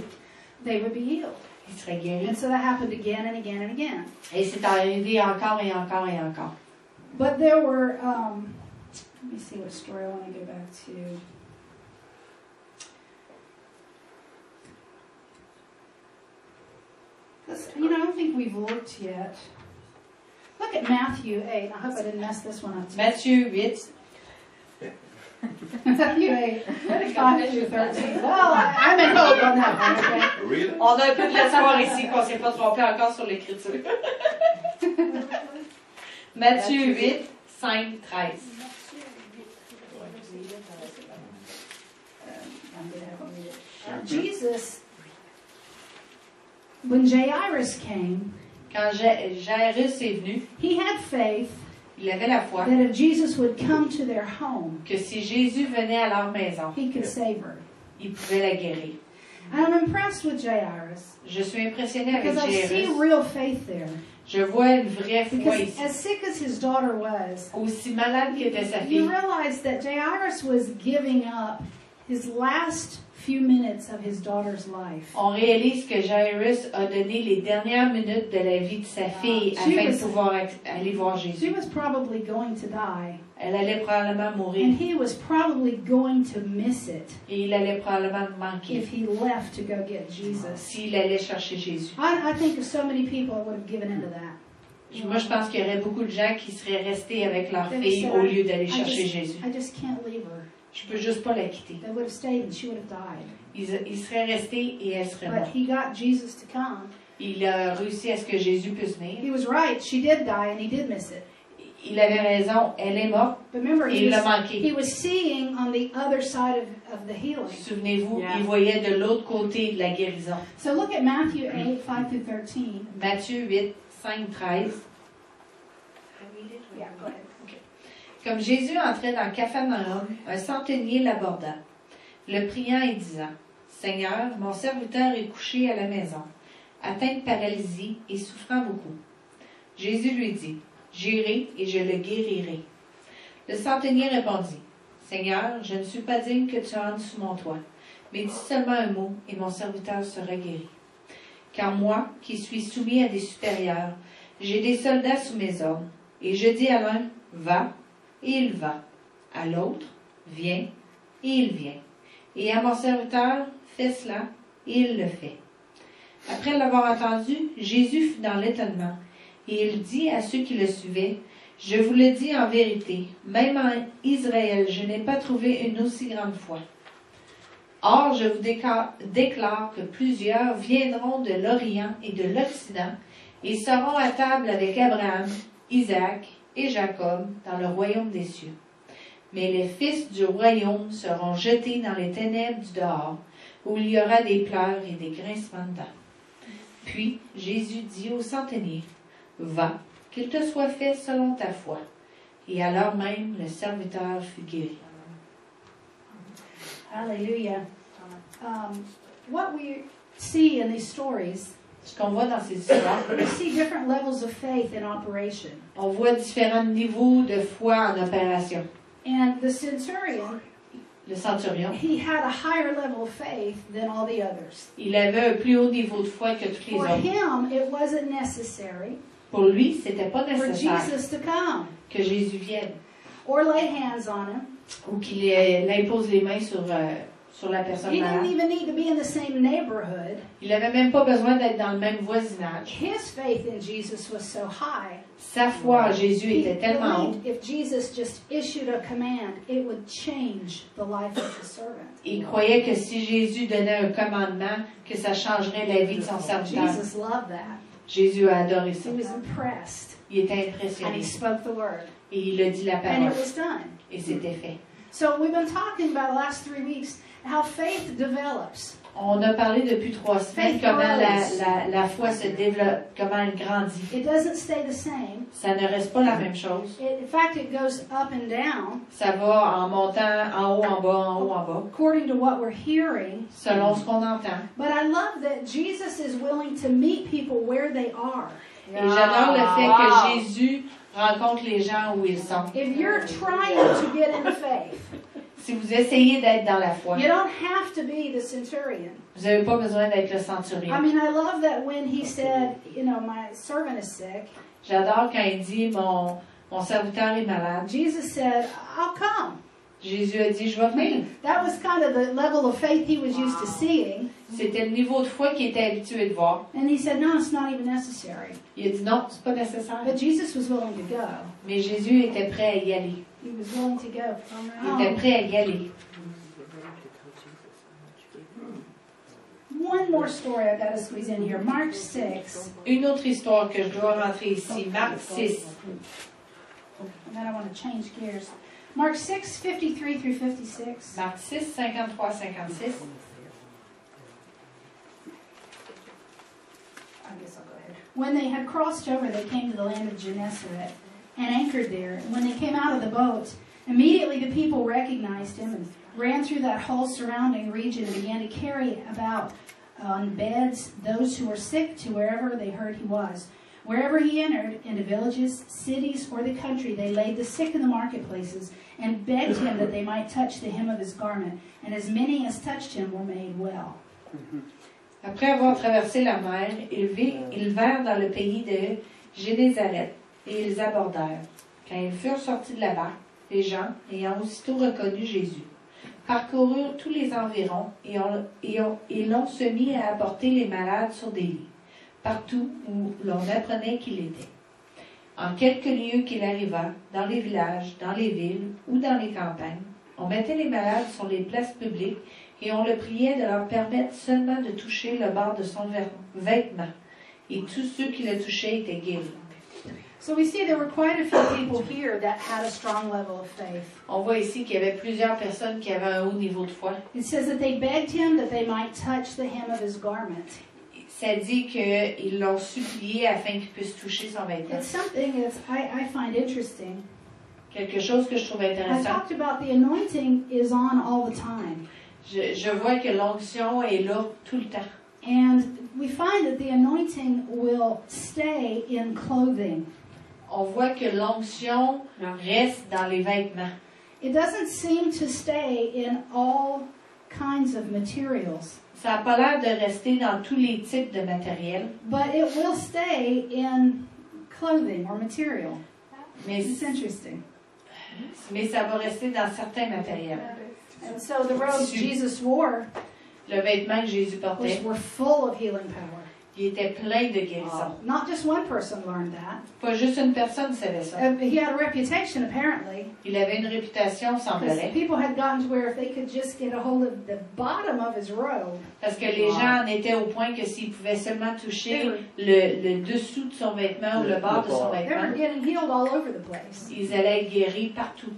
they would be healed. ils seraient guéris. And so that happened again and again and again. Et c'est arrivé encore et encore et encore. But there were, let me see what story I want to go back to. I don't think we've looked yet. Look at Matthew 8. I hope I didn't mess this one up. Matthieu 8, Matthew 8, 5 through 13. Well, I'm in hope on that one, okay? Really? on a un peu de l'espoir ici qu'on ne s'est pas trompé encore sur l'écriture. Matthieu 8, 5, 13. Jesus when Jairus came, Quand Jairus est venu, he had faith il avait la foi that if Jesus would come to their home, que si Jésus venait à leur maison, he could save her. il pouvait la guérir. And I'm impressed with Jairus Je suis impressionnée avec because I see Jairus. real faith there. Je vois une vraie foi Because ici. as sick as his daughter was, Aussi malade qu'était sa you fille, realize that Jairus was giving up his last few minutes of his daughter's life. on réalise que Jairus a donné les dernières minutes de la vie de sa fille afin de pouvoir aller voir She Jésus. was probably going to die, Elle allait probablement mourir and he was probably going to miss it et il allait probablement manquer if he left to go get Jesus. s'il allait chercher Jésus. I think of so many people that would have given into that. Moi, je pense qu'il y aurait beaucoup de gens qui seraient restés avec leur They would fille say, au lieu d'aller I chercher just- Jésus. I just can't leave her. Je peux juste pas la quitter. They would have stayed and she would have died. Ils seraient restés et elle serait But morte. he got Jesus to come. Il a réussi à ce que Jésus puisse venir. He was right. She did die and he did miss it. Il avait raison, elle est morte But remember, et he il l'a was, manqué. he was seeing on the other side of the healing. Souvenez-vous, Yeah. il voyait de l'autre côté de la guérison. So look at Matthew 8, 5 through 13. Matthieu 8, 5, 13. Yeah, go ahead. Comme Jésus entrait dans Capharnaüm, un centenier l'aborda, le priant et disant, « Seigneur, mon serviteur est couché à la maison, atteint de paralysie et souffrant beaucoup. » Jésus lui dit, « J'irai et je le guérirai. » Le centenier répondit, « Seigneur, je ne suis pas digne que tu entres sous mon toit, mais dis seulement un mot et mon serviteur sera guéri. Car moi, qui suis soumis à des supérieurs, j'ai des soldats sous mes ordres, et je dis à l'un, « Va », et il va. À l'autre, viens, et il vient. Et à mon serviteur, fais cela, et il le fait. Après l'avoir entendu, Jésus fut dans l'étonnement, et il dit à ceux qui le suivaient, je vous le dis en vérité, même en Israël, je n'ai pas trouvé une aussi grande foi. Or, je vous déclare que plusieurs viendront de l'Orient et de l'Occident, et seront à table avec Abraham, Isaac et Jacob dans le royaume des cieux. Mais les fils du royaume seront jetés dans les ténèbres du dehors, où il y aura des pleurs et des grincements de dents. Puis Jésus dit au centenier, « Va, qu'il te soit fait selon ta foi. » Et alors même le serviteur fut guéri. Hallelujah. What we see in these stories, Ce qu'on voit dans ces histoires, we see different levels of faith in operation. on voit différents niveaux de foi en opération. And the centurion, Le centurion, he had a higher level of faith than all the others. il avait un plus haut niveau de foi que tous les For autres. him, it wasn't necessary Pour lui, c'était pas for nécessaire Jesus to come que Jésus vienne or lay hands on him. ou qu'il impose les mains sur la personne He didn't malade. even need to be in the same neighborhood. Il n'avait même pas besoin d'être dans le même voisinage. His faith in Jesus was so high. Sa foi en Jésus He était tellement haute. believed if Jesus just issued a command, it would change the life of the servant. Il croyait que si Jésus donnait un commandement, que ça changerait la vie de son serviteur. Jesus loved that. Jésus a adoré ça. He was impressed. Il était And he impressionné. spoke the word. Et il a dit la And parole. it was done. Et c'était fait. So we've been talking about the last 3 weeks how faith develops. On a parlé depuis 3 semaines Faith comment grows. la foi se développe, comment elle grandit. It doesn't stay the same. Ça ne reste pas la même chose. In fact, it goes up and down Ça va en montant en haut, en bas, en haut, en bas, according to what we're hearing. selon ce qu'on entend. But I love that Jesus is willing to meet people where they are. Et j'adore le fait que Jésus rencontre les gens où ils sont. If you're trying to get into faith, Si vous essayez d'être dans la foi, you don't have to be the centurion. vous n'avez pas besoin d'être le I centurion. mean, I love that when he said, you know, my servant is sick, J'adore quand il dit mon serviteur est malade. Jesus said, I'll come. Jésus a dit je vais venir. That was kind of the level of faith he was used to seeing. C'était le niveau de foi qu'il était habitué de voir. And he said, no, it's not even necessary. Il a dit non, c'est pas nécessaire. But Jesus was willing to go. Mais Jésus était prêt à y aller. He was willing to go. Il était prêt à y aller. One more story I've got to squeeze in here. Mark 6. Une autre histoire que je dois rentrer ici, Marc 6. And then I want to change gears. Mark 6, 53 through 56. Marc 6, 53, 56. guess I'll go ahead. When they had crossed over, they came to the land of Gennesaret and anchored there. And when they came out of the boat, immediately the people recognized him and ran through that whole surrounding region and began to carry about on beds those who were sick to wherever they heard he was. Wherever he entered, into villages, cities, or the country, they laid the sick in the marketplaces and begged him that they might touch the hem of his garment. And as many as touched him were made well. Après avoir traversé la mer, ils vinrent dans le pays de Génézaret, et ils abordèrent. Quand ils furent sortis de la barque, les gens, ayant aussitôt reconnu Jésus, parcoururent tous les environs et l'on se mit à apporter les malades sur des lits, partout où l'on apprenait qu'il était. En quelques lieues qu'il arriva, dans les villages, dans les villes ou dans les campagnes, on mettait les malades sur les places publiques et on le priait de leur permettre seulement de toucher le bord de son vêtement. Et tous ceux qui le touchaient étaient guéris. So we see there were quite a few people here that had a strong level of faith. On voit ici qu'il y avait plusieurs personnes qui avaient un haut niveau de foi. It says that they begged him that they might touch the hem of his garment. Ça dit qu'ils l'ont supplié afin qu'il puisse toucher son vêtement. It's something that I find interesting. Quelque chose que je trouve I intéressant. talked about the anointing is on all the time. Je vois que l'onction est là tout le temps. And we find that the anointing will stay in clothing. On voit que l'onction reste dans les vêtements. It doesn't seem to stay in all kinds of materials, Ça n'a pas l'air de rester dans tous les types de matériel, but it will stay in clothing or material. mais It's interesting. ça va rester dans certains matériels. And so the robes Jesus wore Le vêtement que Jésus portait, were full of healing power. il était plein de guérison. Not just one person learned that. Pas juste une personne savait ça. He had a reputation, apparently, Il avait une réputation, because semblerait, people had gotten to where if they could just get a hold of the bottom of his robe, parce que les gens en étaient au point que s'ils pouvaient seulement toucher le dessous de son vêtement ou le bord de son they were vêtement, getting healed all over the place. ils allaient être guéris partout.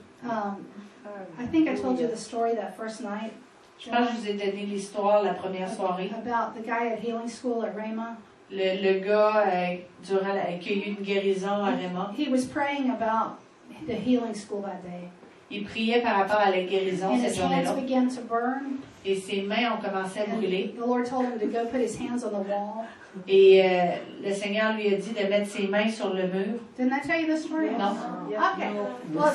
I think I told you the story that first night Je pense que je vous ai donné l'histoire la première soirée. about the guy at healing school at Rhema. Le gars, qui a eu une guérison à Raymond, He was praying about the healing school that day. il priait par rapport à la guérison And cette his hands journée-là. began to burn. Et ses mains ont commencé à brûler. And the Lord told him to go put his hands on the wall. Et le Seigneur lui a dit de mettre ses mains sur le mur. Didn't I tell you this story? Non. Okay. Well,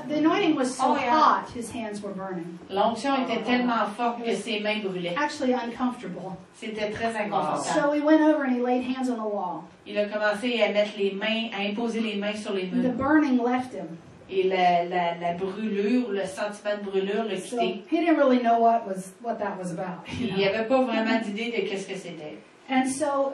the anointing was so hot, his hands were burning. L'onction était tellement forte que ses mains brûlaient. Actually uncomfortable. C'était très inconfortable. So he went over and he laid hands on the wall. Il a commencé à mettre les mains, à imposer les mains sur les The murs. burning left him. Et la brûlure, le sentiment de brûlure l'a So quitté. he didn't really know what that was about. Il n'y avait pas vraiment d'idée de qu'est-ce que c'était. And so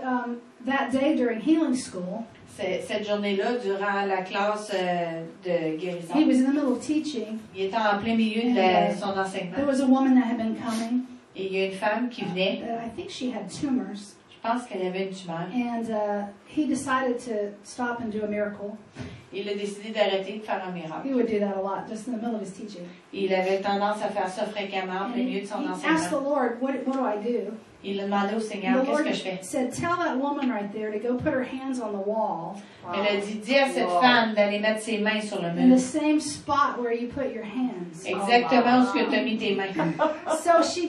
that day during healing school, Cette journée-là, durant la classe de he guérison, was in the middle of teaching. il était en plein milieu de son enseignement. There was a woman that had been coming. Et il y a une femme qui venait. I think she had tumors. Je pense qu'elle avait une tumeur. And he decided to stop and do a miracle. Il a décidé d'arrêter de faire un miracle. He would do that a lot, just in the middle of his teaching. Il avait tendance à faire ça fréquemment en And plein milieu de son he asked the enseignement. Lord, what do I do? Il a demandé au The Seigneur, qu'est-ce Lord que je fais? said, tell that woman right there to go put her hands on the wall Elle a dit, dis à cette femme d'aller mettre ses mains sur le in mur. the same spot where you put your hands. Exactement où ce que tu as mis tes mains. So she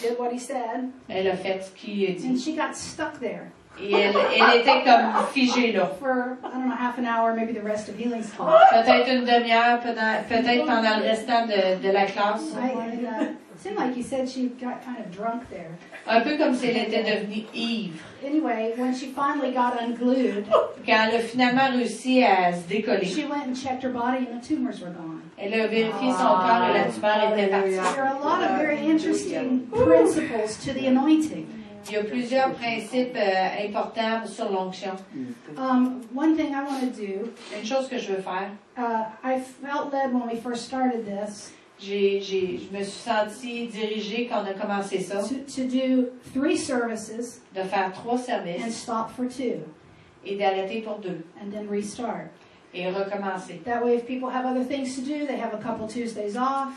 did what he said, Elle a fait ce qu'il lui a and dit. she got stuck there Et elle était comme figée là. for, I don't know, half an hour, maybe the rest of healing school. Peut-être une demi-heure, peut-être pendant le restant de la classe. It seemed like he said she got kind of drunk there. Un peu comme si elle était devenue ivre. Anyway, when she finally got unglued, Quand elle a finalement réussi à se décoller, she went and checked her body and the tumors were gone. elle a vérifié son corps et la tumeur était partie. There are a lot of very interesting principles to the anointing. Il y a plusieurs principes importants sur l'onction. One thing I want to do, Une chose que je veux faire, I felt led when we first started this je me suis sentie dirigée quand on a commencé ça, to do 3 services de faire 3 and services stop for 2 et d'arrêter pour 2 and then restart. et recommencer. That way, if people have other things to do, they have a couple Tuesdays off.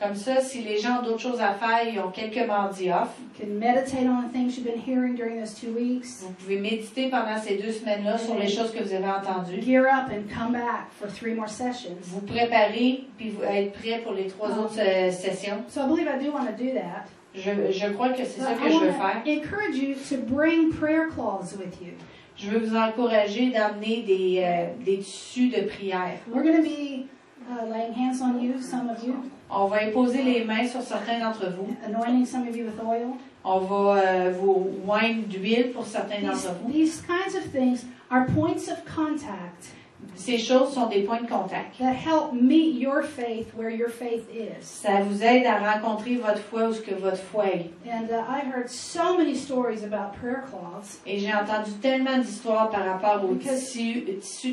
Comme ça, si les gens ont d'autres choses à faire, ils ont quelques mardis off. You can meditate on the things you've been hearing during those 2 weeks. Vous pouvez méditer pendant ces 2 semaines-là sur les choses que vous avez entendues. Gear up and come back for 3 more sessions. Vous préparer, puis vous être prêt pour les 3 autres sessions. So I believe I do want to do that. Je crois que c'est ça But que I je veux want faire. to encourage you to bring prayer cloths with you. Je veux vous encourager d'amener des tissus de prière. We're going to be laying hands on you, some of you, On va imposer les mains sur certains d'entre vous. anointing some of you with oil. On va vous oindre d'huile pour certains d'entre vous. These kinds of things are points of contact Ces choses sont des points de contact. that help meet your faith where your faith is. Ça vous aide à rencontrer votre foi où ce que votre foi est. And I heard so many stories about prayer cloths. Et j'ai entendu tellement d'histoires par rapport aux Because- tissus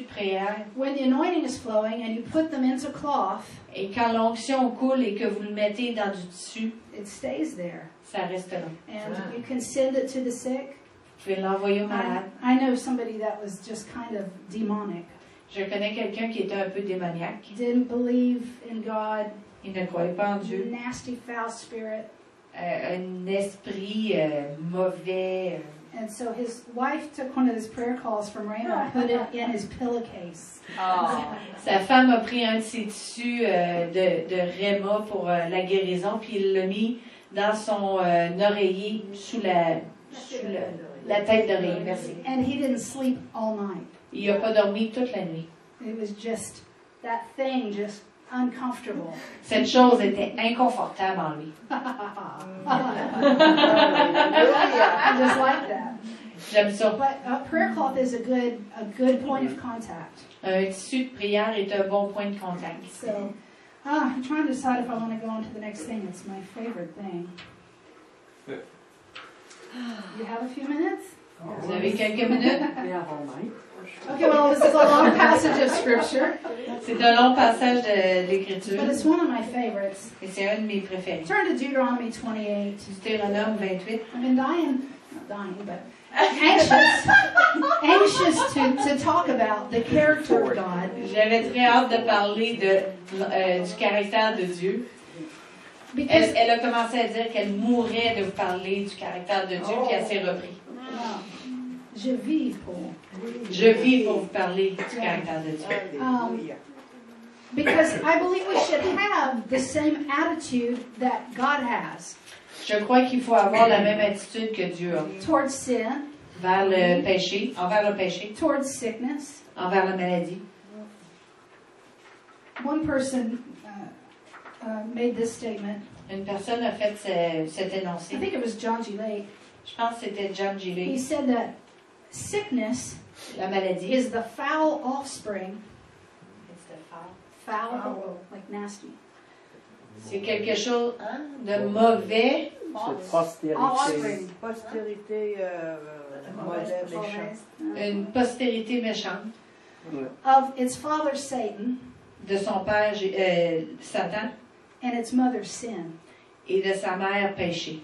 de prière. When the anointing is flowing and you put them into cloth, Et quand l'onction coule et que vous le mettez dans du tissu, it stays there. ça reste là. And you can send it to the sick. Vous pouvez l'envoyer au malade. I know somebody that was just kind of demonic. Je connais quelqu'un qui était un peu démoniaque. Didn't believe in God. Il ne croyait pas en Dieu. Nasty, foul spirit. Un esprit mauvais. And so his wife took one of his prayer calls from Rhema and put it in his pillowcase. Sa femme a pris un de ses tissus de Réma pour la guérison, puis il l'a mis dans son oreiller, sous la tête d'oreiller. Merci. And he didn't sleep all night. Il n'a pas dormi toute la nuit. It was just, that thing just uncomfortable. Cette chose était inconfortable en lui. I just like that. J'aime ça. But a prayer cloth is a good point of contact. Un tissu de prière est un bon point de contact. So, I'm trying to decide if I want to go on to the next thing. It's my favorite thing. You have a few minutes? Vous avez quelques minutes? Okay, well, this is a long passage of scripture, C'est un long passage de l'Écriture but it's one of my favorites. et c'est un de mes préférés. Turn to Deuteronomy 28. Deutéronome 28. I've been not dying, but anxious to talk about the character of God. J'avais très hâte de parler du caractère de Dieu. Because Elle a commencé à dire qu'elle mourrait de vous parler du caractère de Dieu, puis elle s'est repris. je vis pour. Je vis pour vous parler du caractère de Dieu. Because I believe we should have the same attitude that God has Je crois qu'il faut avoir la même attitude que Dieu a towards sin, vers le péché, envers le péché, towards sickness. envers la maladie. One person made this statement. Une personne a fait cet I énoncé. think it was John G. Lake. Je pense que c'était John G. He Lake. said that sickness La maladie. is the foul offspring. Foul, like nasty. C'est quelque chose de mauvais. C'est postérité. Offspring. Postérité mauvais, méchant. Une postérité méchante Of its father Satan de son père Satan and its mother sin. et de sa mère péché.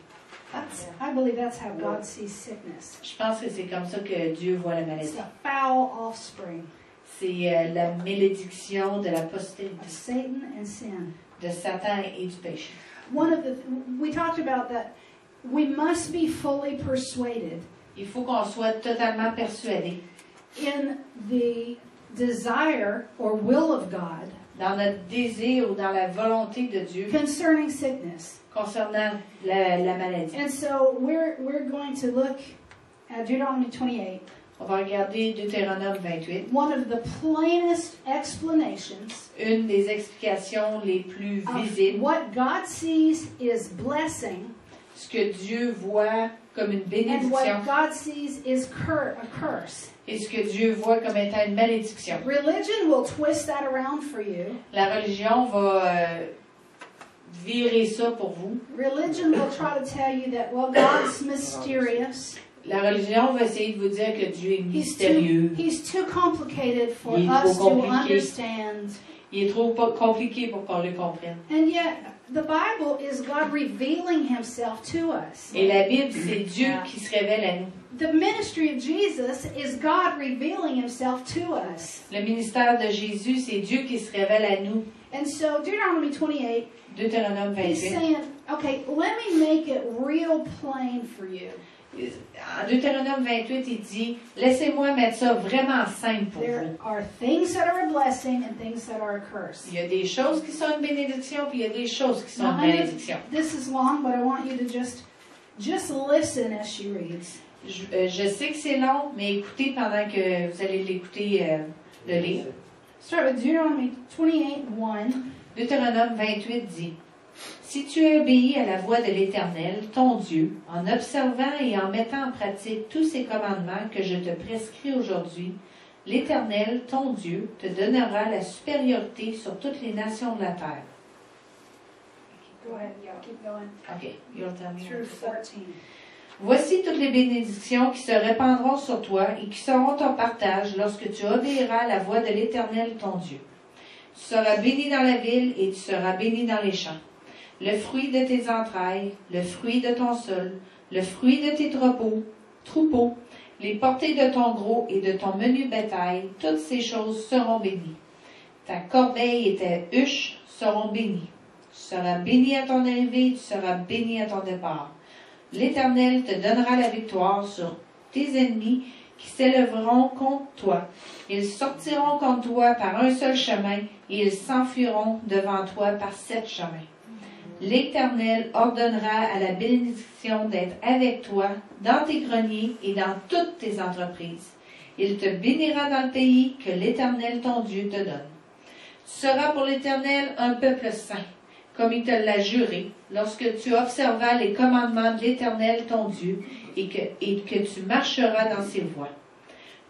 I believe that's how God sees sickness. Je pense que c'est comme ça que Dieu voit la It's maladie. the foul offspring C'est la malédiction de la of postérité Satan and sin. de Satan et du péché. We talked about that we must be fully persuaded Il faut qu'on soit totalement persuadé in the desire or will of God dans notre désir ou dans la volonté de Dieu concerning sickness. concernant la maladie. And so we're going to look at Deuteronomy 28. On va regarder Deutéronome 28. One of the plainest explanations Une des explications les plus of visibles, what God sees is blessing ce que Dieu voit comme une and bénédiction what God sees is a curse. et ce que Dieu voit comme étant une malédiction. Religion will twist that around for you. La religion va virer ça pour vous. Religion will try to tell you that, well, God's mysterious. La religion va essayer de vous dire que Dieu est mystérieux. He's too complicated for Il est us trop to compliqué. understand. Il est trop compliqué pour qu'on le comprenne. And yet, the Bible is God revealing himself to us. Et la Bible, c'est Dieu qui se révèle à nous. The ministry of Jesus is God revealing himself to us. Le ministère de Jésus, c'est Dieu qui se révèle à nous. And so Deuteronomy 28, Deutéronome he's 28. saying, okay, let me make it real plain for you. En Deutéronome 28, il dit, laissez-moi mettre ça vraiment simple pour There vous. are things that are a blessing and things that are a curse. Il y a des choses qui sont une bénédiction, puis il y a des choses qui sont Now, une I know malédiction. this is long, but I want you to just listen as she reads. Je sais que c'est long, mais écoutez pendant que vous allez l'écouter le lire. Start with Deuteronomy 28:1. Deutéronome 28 dit, si tu obéis à la voix de l'Éternel, ton Dieu, en observant et en mettant en pratique tous ces commandements que je te prescris aujourd'hui, l'Éternel, ton Dieu, te donnera la supériorité sur toutes les nations de la terre. Go ahead, yeah, keep going. OK, you'll tell me. Through 14. Voici toutes les bénédictions qui se répandront sur toi et qui seront ton partage lorsque tu obéiras à la voix de l'Éternel, ton Dieu. Tu seras béni dans la ville et tu seras béni dans les champs. Le fruit de tes entrailles, le fruit de ton sol, le fruit de tes troupeaux, les portées de ton gros et de ton menu bétail, toutes ces choses seront bénies. Ta corbeille et ta huche seront bénies. Tu seras béni à ton arrivée, tu seras béni à ton départ. L'Éternel te donnera la victoire sur tes ennemis qui s'élèveront contre toi. Ils sortiront contre toi par un seul chemin et ils s'enfuiront devant toi par 7 chemins. L'Éternel ordonnera à la bénédiction d'être avec toi dans tes greniers et dans toutes tes entreprises. Il te bénira dans le pays que l'Éternel ton Dieu te donne. Tu seras pour l'Éternel un peuple saint, comme il te l'a juré, lorsque tu observas les commandements de l'Éternel ton Dieu et que tu marcheras dans ses voies.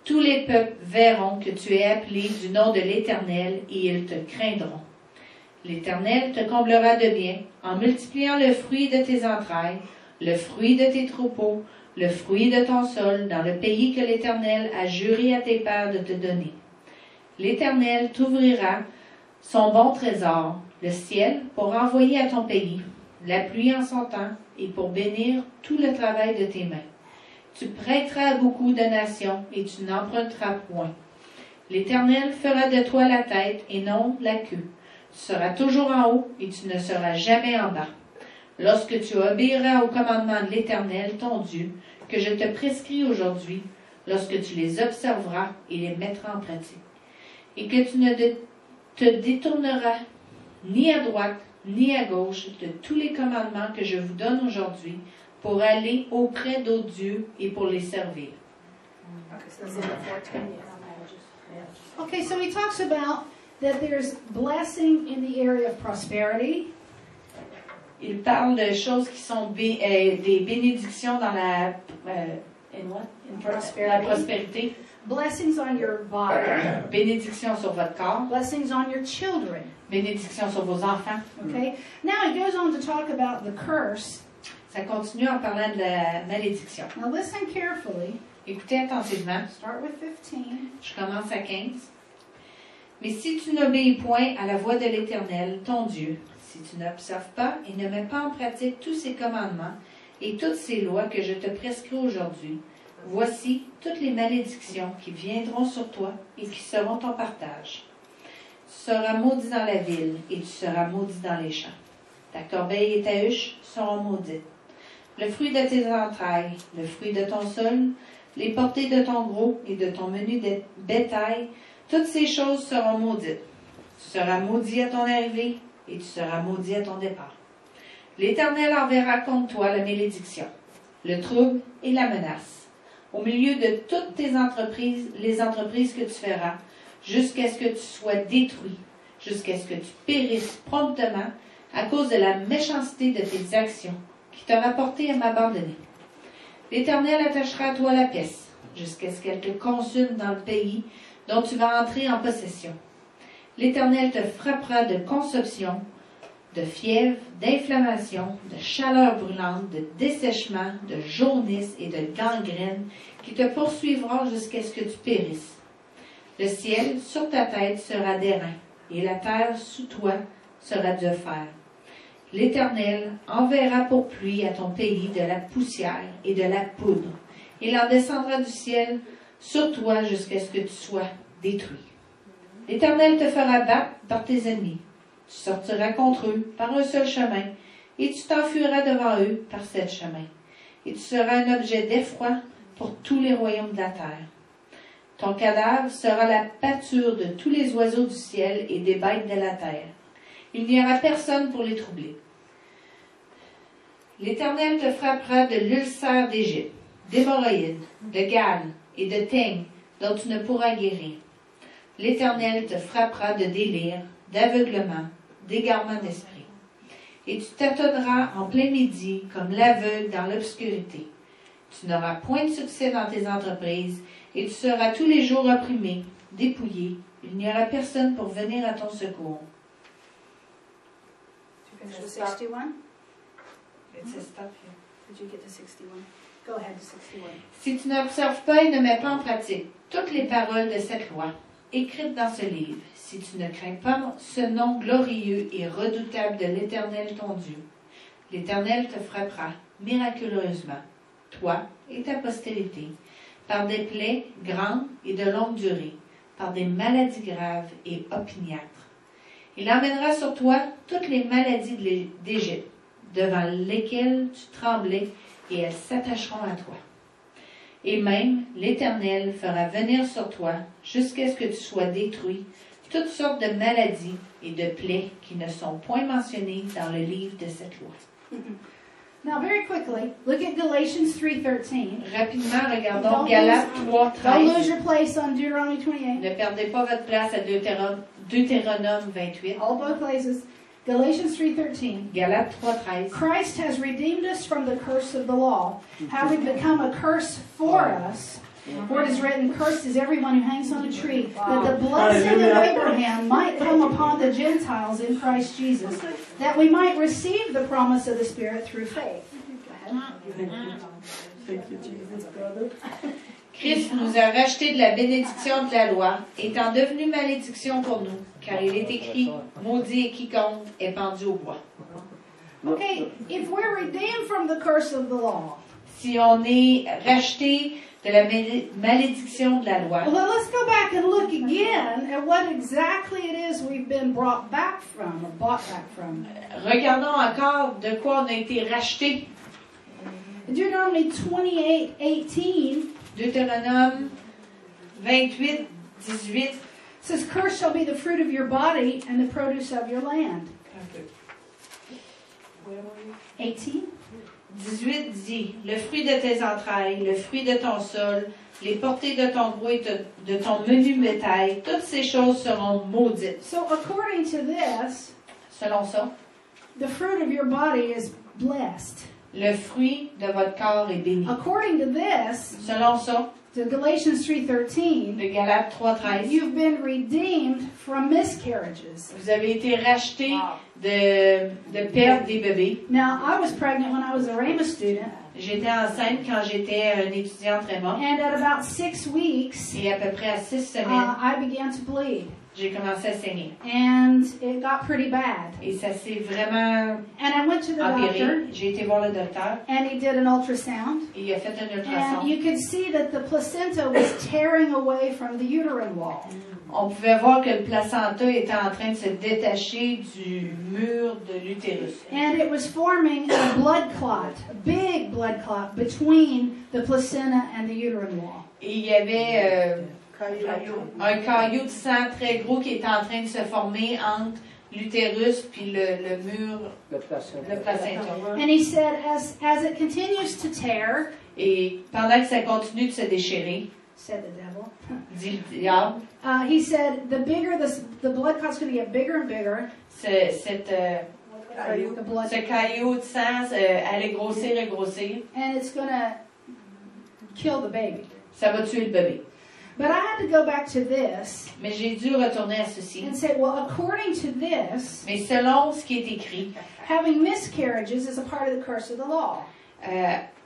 Tous les peuples verront que tu es appelé du nom de l'Éternel et ils te craindront. L'Éternel te comblera de bien en multipliant le fruit de tes entrailles, le fruit de tes troupeaux, le fruit de ton sol dans le pays que l'Éternel a juré à tes pères de te donner. L'Éternel t'ouvrira son bon trésor, le ciel, pour envoyer à ton pays la pluie en son temps et pour bénir tout le travail de tes mains. Tu prêteras à beaucoup de nations et tu n'emprunteras point. L'Éternel fera de toi la tête et non la queue. Tu seras toujours en haut et tu ne seras jamais en bas. Lorsque tu obéiras aux commandements de l'Éternel, ton Dieu, que je te prescris aujourd'hui, lorsque tu les observeras et les mettras en pratique, et que tu ne te détourneras ni à droite ni à gauche de tous les commandements que je vous donne aujourd'hui pour aller auprès d'autres dieux et pour les servir. Okay, so he talks about that there's blessing in the area of prosperity. Il parle de choses qui sont des bénédictions dans la prospérité. Blessings on your body. Bénédictions sur votre corps. Blessings on your children. Bénédictions sur vos enfants. Okay. Now he goes on to talk about the curse. Ça continue en parlant de la malédiction. Now listen carefully. Écoutez attentivement. Start with 15. Je commence à 15. Mais si tu n'obéis point à la voix de l'Éternel, ton Dieu, si tu n'observes pas et ne mets pas en pratique tous ces commandements et toutes ces lois que je te prescris aujourd'hui, voici toutes les malédictions qui viendront sur toi et qui seront ton partage. Tu seras maudit dans la ville et tu seras maudit dans les champs. Ta corbeille et ta huche seront maudites. Le fruit de tes entrailles, le fruit de ton sol, les portées de ton gros et de ton menu de bétail, toutes ces choses seront maudites. Tu seras maudit à ton arrivée et tu seras maudit à ton départ. L'Éternel enverra contre toi la malédiction, le trouble et la menace, au milieu de toutes tes entreprises, les entreprises que tu feras, jusqu'à ce que tu sois détruit, jusqu'à ce que tu périsses promptement à cause de la méchanceté de tes actions qui t'ont rapporté à m'abandonner. L'Éternel attachera à toi la peste, jusqu'à ce qu'elle te consume dans le pays dont tu vas entrer en possession. L'Éternel te frappera de conception, de fièvre, d'inflammation, de chaleur brûlante, de dessèchement, de jaunisse et de gangrène qui te poursuivront jusqu'à ce que tu périsses. Le ciel sur ta tête sera d'airain, et la terre sous toi sera de fer. L'Éternel enverra pour pluie à ton pays de la poussière et de la poudre. Il en descendra du ciel sur toi jusqu'à ce que tu sois détruit. L'Éternel te fera battre par tes ennemis. Tu sortiras contre eux par un seul chemin, et tu t'enfuiras devant eux par sept chemins. Et tu seras un objet d'effroi pour tous les royaumes de la terre. Ton cadavre sera la pâture de tous les oiseaux du ciel et des bêtes de la terre. Il n'y aura personne pour les troubler. L'Éternel te frappera de l'ulcère d'Égypte, d'hémorroïdes, de gale et de teigne dont tu ne pourras guérir. L'Éternel te frappera de délire, d'aveuglement, d'égarement d'esprit. Et tu tâtonneras en plein midi comme l'aveugle dans l'obscurité. Tu n'auras point de succès dans tes entreprises et tu seras tous les jours opprimé, dépouillé. Il n'y aura personne pour venir à ton secours. Did you finish with 61? It's a stop here. Did you get to 61? Go ahead to 61. Si tu n'observes pas et ne mets pas en pratique toutes les paroles de cette loi, écrites dans ce livre, si tu ne crains pas ce nom glorieux et redoutable de l'Éternel ton Dieu, l'Éternel te frappera miraculeusement, toi et ta postérité, par des plaies grandes et de longue durée, par des maladies graves et opiniâtres. Il emmènera sur toi toutes les maladies d'Égypte, devant lesquelles tu tremblais, et elles s'attacheront à toi. Et même l'Éternel fera venir sur toi, jusqu'à ce que tu sois détruit, toutes sortes de maladies et de plaies qui ne sont point mentionnées dans le livre de cette loi. Now, very quickly, look at Galatians 3:13. Rapidement, regardons Galates Don't lose 3:13. your place on Deuteronomy 28. Ne perdez pas votre place à Deutéronome 28. All both places. Galatians 3:13. Galates 3:13. Christ has redeemed us from the curse of the law, having become a curse for us. For it is written, cursed is everyone who hangs on a tree, that the blessing of Abraham might come upon the Gentiles in Christ Jesus, that we might receive the promise of the Spirit through faith. Go ahead. Thank you, Jesus, brother. Christ nous a rachetés de la bénédiction de la loi, étant devenu malédiction pour nous, car il est écrit, maudit est quiconque est pendu au bois. Okay, if we're redeemed from the curse of the law, Si on est racheté de la malédiction de la loi, well, let's go back and look again at what exactly it is we've been brought back from, or bought back from. regardons encore de quoi on a été racheté. Deuteronomy 28:18 Deutéronome 28:18. says, cursed shall be the fruit of your body and the produce of your land. 18. 18 dit, le fruit de tes entrailles, le fruit de ton sol, les portées de ton gros et de ton menu bétail, toutes ces choses seront maudites. So according to this, Selon ça, the fruit of your body is blessed. le fruit de votre corps est béni. According to this, Selon ça, to Galatians 3:13, de Galates 3:13, you've been redeemed from miscarriages. vous avez été rachetés de perdre des bébés. Now, I was pregnant when I was a Rhema student, J'étais enceinte quand j'étais une étudiante Réma, and at about 6 weeks, et à peu près à 6 semaines, I began to bleed, j'ai commencé à saigner. and it got pretty bad. Et ça s'est vraiment And I went to the doctor, empiré. J'ai été voir le docteur, and he did an ultrasound, et il a fait un and ultrason. you could see that the placenta was tearing away from the uterine wall. On pouvait voir que le placenta était en train de se détacher du mur de l'utérus. And it was forming a blood clot, a big blood clot, between the placenta and the uterine wall. Et il y avait un caillot de sang très gros qui était en train de se former entre l'utérus puis le mur, Le placenta. le placenta. And he said, as it continues to tear, Et pendant que ça continue de se déchirer, said the devil, dit le diable, he said, the bigger the blood clot's going to get bigger and bigger. The blood, ce caillot de sang allait grossir et grossir. and it's going to kill the baby. Ça va tuer le bébé. But I had to go back to this Mais j'ai dû retourner à ceci. and say, well, according to this, Mais selon ce qui est écrit, having miscarriages is a part of the curse of the law.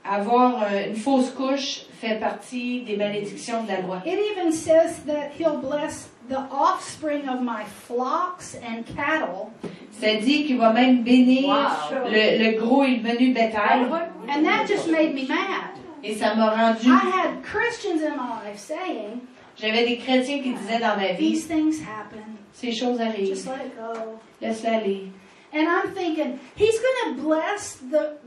avoir une fausse couche fait partie des malédictions de la loi. It even says that he'll bless the offspring of my flocks and cattle. Ça dit qu'il va même bénir le gros et le menu bétail. And that just made me mad. Et ça m'a rendu... I had Christians in my life saying, J'avais des chrétiens qui disaient dans ma vie, these things happen. Ces choses arrivent. Just let it go. Laisse-la aller. And I'm thinking, he's going to bless the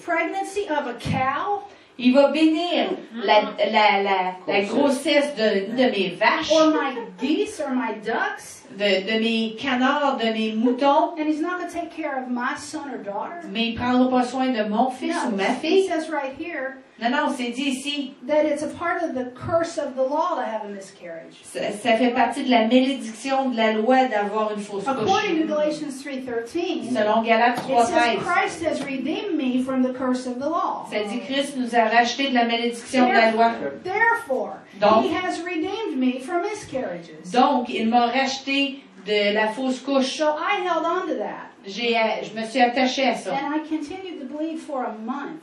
pregnancy of a cow Il va bénir la grossesse de mes vaches, or my geese or my ducks, de mes canards, de mes moutons, and he's not going to take care of my son or daughter. mais il prendra pas soin de mon fils ou ma It fille. says right here Non, non, c'est dit ici. that it's a part of the curse of the law to have a miscarriage. Ça fait partie de la malédiction de la loi d'avoir une fausse couche. According to Galatians 3:13, Selon Galates it says 3:13, Christ has redeemed me from the curse of the law. ça dit Christ nous a racheté de la malédiction de la loi. Therefore, Donc- he has redeemed me from miscarriages. Donc, il m'a racheté de la fausse couche. So I held on to that, Je me suis attachée à ça. and I continued to believe for a month.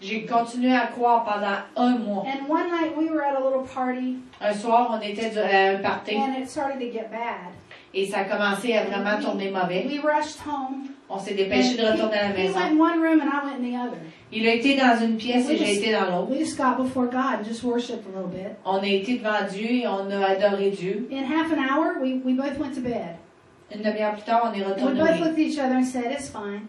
J'ai continué à croire pendant un mois. And one night we were at a little party, Un soir, on était à un party and it started to get bad. et ça a commencé à vraiment tourner mauvais. We rushed home. On s'est dépêché de retourner à la He went in maison. one room and I went in the other. Il a été dans une pièce et j'ai été dans l'autre. We just got before God and just worshiped a little bit. On a été devant Dieu et on a adoré Dieu. In half an hour, we both went to bed. Une demi-heure plus tard, on est And we retourné au both lit. looked at each other and said, it's fine.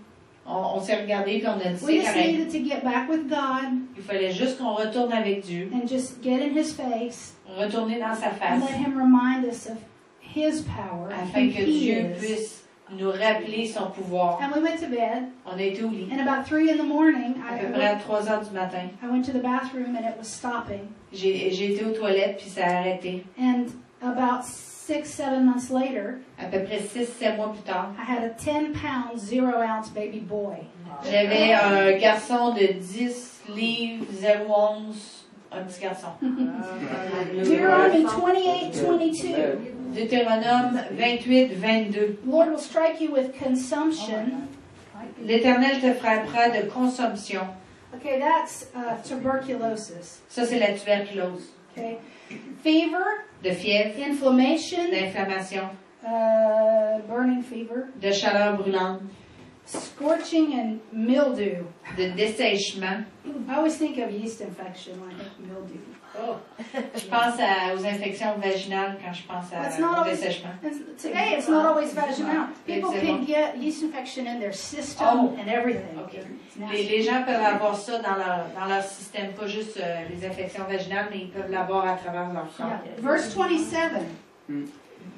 On s'est regardé puis on a dit We c'est just correct. needed to get back with God Il fallait juste qu'on retourne avec Dieu, and just get in His face retourner dans sa and face, let Him remind us of His power, afin who que He Dieu is. puisse nous rappeler son pouvoir. And we went to bed, On a été au lit. and about 3 in the morning, À peu près à 3 heures du matin. I went to the bathroom and it was stopping. J'ai été aux toilettes puis ça a arrêté. And about 6-7 months later, À peu près 6-7 mois plus tard, I had a 10-pound, 0-ounce baby boy. j'avais un garçon de 10 livres, 0,11, un petit garçon. Deuteronomy 28:22. Deutéronome 28-22. Lord will strike you with consumption. L'Éternel te frappera de consomption. Okay, that's tuberculosis. Ça, c'est la tuberculose. Okay, fever, De fièvre, inflammation, d'inflammation, burning fever, de chaleur brûlante, scorching, and mildew. de dessèchement. I always think of yeast infection when I think mildew. Je pense aux infections vaginales quand je pense It's not au always- dessèchement. And today it's not always vaginal. People can get yeast infection in their system Oh. and everything. Okay. It's nasty. Les gens peuvent avoir ça dans leur système, pas juste les infections vaginales, mais ils peuvent l'avoir à travers leur corps. Yeah. Verse 27.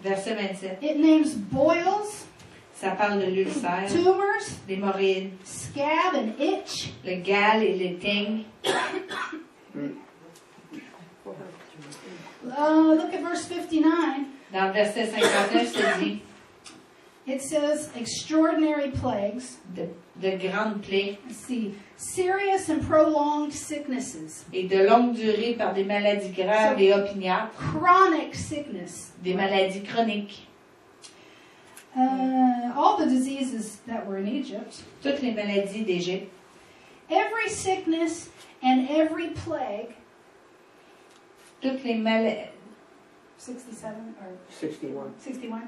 Verset 27. It names boils, Ça parle de l'ulcère, tumors, l'hémorroïde, scab, and itch. le gale et le ting. Look at verse 59. Dans le verset 59, c'est dit It says extraordinary plagues. de grandes plaies Let's see. Serious and prolonged sicknesses. et de longue durée par des maladies graves et opiniâtres, Chronic sickness. des maladies chroniques. All the diseases that were in Egypt. Toutes les maladies d'Égypte, Every sickness and every plague. toutes les maladies, 67 or 61. 61.